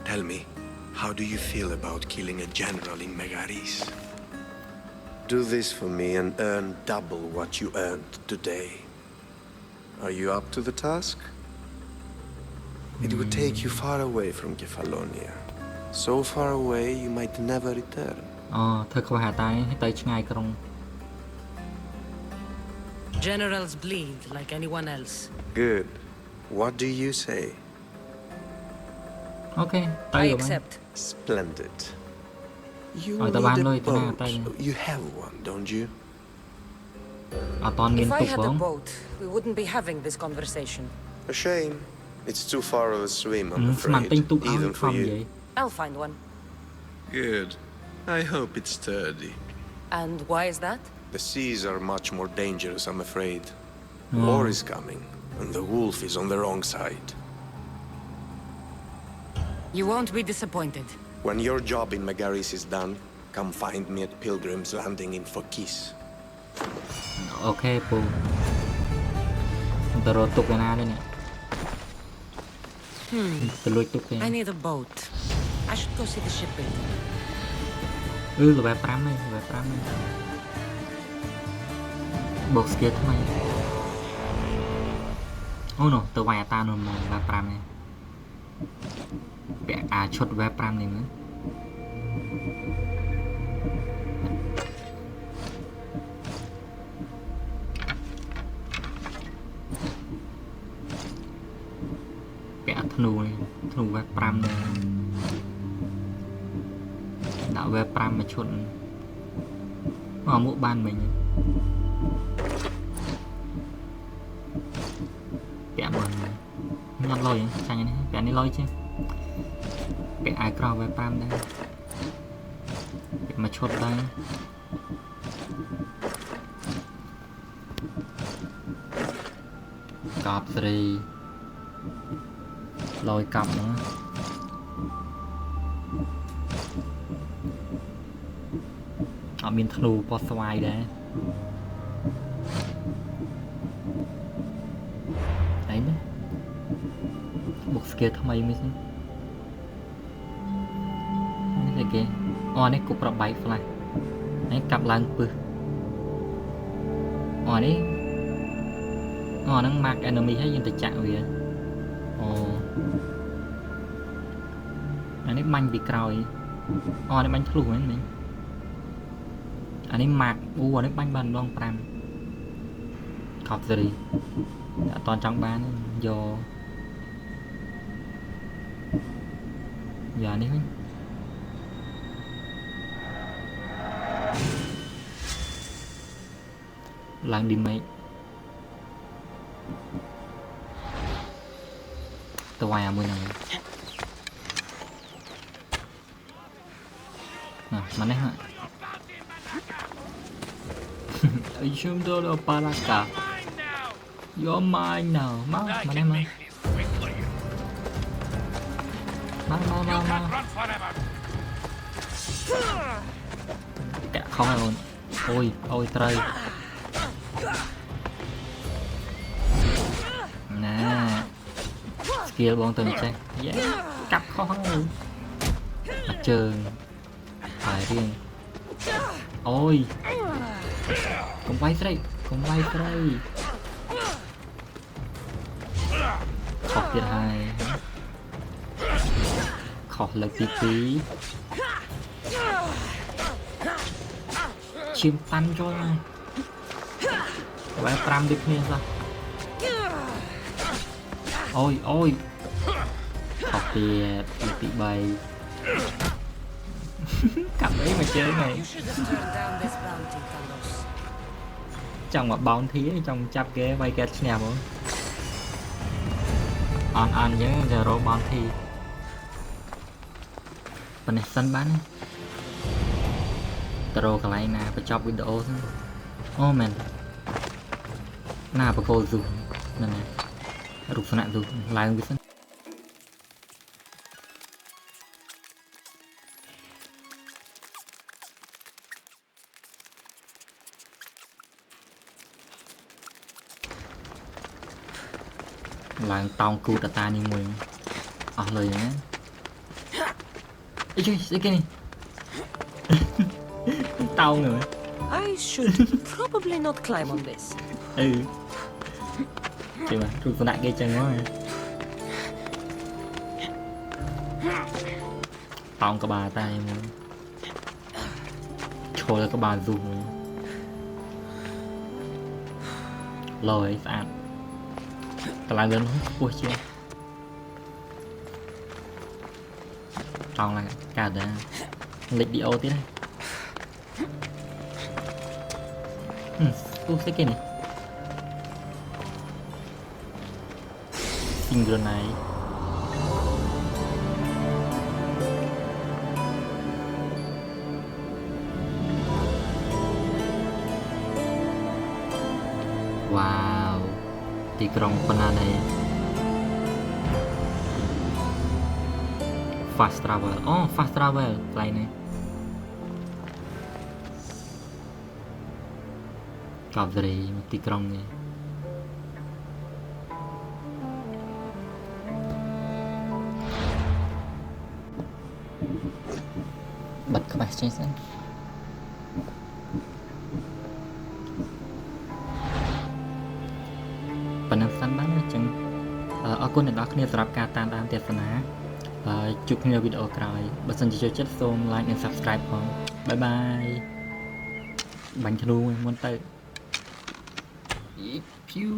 Tell me, how do you feel about killing a general in Megaris? Do this for me and earn double what you earned today. Are you up to the task? It would take you far away from Kefalonia. So far away you might never return. Generals bleed like anyone else. Good. What do you say? Okay, I accept. Splendid. You need a boat. You have one, don't you? If I had a boat, we wouldn't be having this conversation. A shame. It's too far of a swim, I'm afraid, even for you. I'll find one. Good. I hope it's sturdy. And why is that? The seas are much more dangerous, I'm afraid. War is coming, and the wolf is on the wrong side. You won't be disappointed. When your job in Megaris is done, come find me at Pilgrim's Landing in Phokis. Okay, po. I need a boat. I should go see the shipbuilding. Bột kia thôi mày. Oh no, từ ngoài ta nôn mày và pram này. Bẻ chốt về pram này nữa. Bẻ thnu này, thnu về pram này. Đạo về pram mà chốt. Ở mỗi ban mình. Bẻ mình nhặt lôi chẳng này, bẻ này lôi chứ. Bẻ ai cào về pram đây. Bẻ mà chốt đây. Cọp gì lôi cọp nữa. Họ miền thù có xoay đấy. Đấy nữa. Bột kia thầm ấy mới xin. Đây kìa. Này cục rập bày phải. Đấy cặp lăng bự. Đấy. Nó mặc enemy hay dân tự chạy về. Này bánh bị còi. Này bánh thù ấy mình. Anh ấy mặc anh ấy bánh bàn đoan pram cọp gì đã toàn trong bán vô giờ đi làng đi mấy tôi ngoài mười này mà đấy hả chúng tôi là Paraka. You're mine now. Mau, mà đem mà. Mau. Kẹo không ai ổn. Ôi trời. Nè. Skill bọn từng chơi. Yeah. Cặp khó hơn. Mặt trường. Phải riêng. Ôi. Không quay đây. Khóc tiệt hai. Khóc là tí. Chim tan cho này. Vậy pram đi kia ra. Ôi. Khóc tiệt tí bay. Cặp ấy mà chơi này. Trong mà bóng thí trong chắp ghế bay kết nè bố on nhớ giờ rô bóng thi phần này sân bán này taro cái này nè phải chọc video oh man nè phải cô dù nè rụt sân nạn dù lại với sân ឡើងតោងគូតតានេះមួយអស់លុយណាអីជួយស្អីគេនេះតោងហ្នឹង I should probably not climb on this ជិះមកទូស្នាក់គេចឹងហ្នឹងតោងក្បាលតែមួយឈរក្បាលស៊ូមួយលយស្អាតតឡើងលឿនពោះជាងតោងឡើងកាត់ដែរលេខឌីអូទៀតណាអូស្អីគេនេះស៊ីងក្រូណៃវ៉ាវទីក្រុងប៉ុណ្ណានេះ fast travel អូ fast travel កន្លែងនេះកបរីទីក្រុងនេះបាត់ក្បាស់ចេញសិនប៉ុណ្ណឹងសិនបានអញ្ចឹងអរគុណអ្នកនរគ្នាសម្រាប់ការតាមដានទស្សនាជួបគ្នាវីដេអូក្រោយបើសិនជាចូលចិត្តសូម like និង subscribe ផងបាយបាយបាញ់ធ្នូមុនទៅ Pew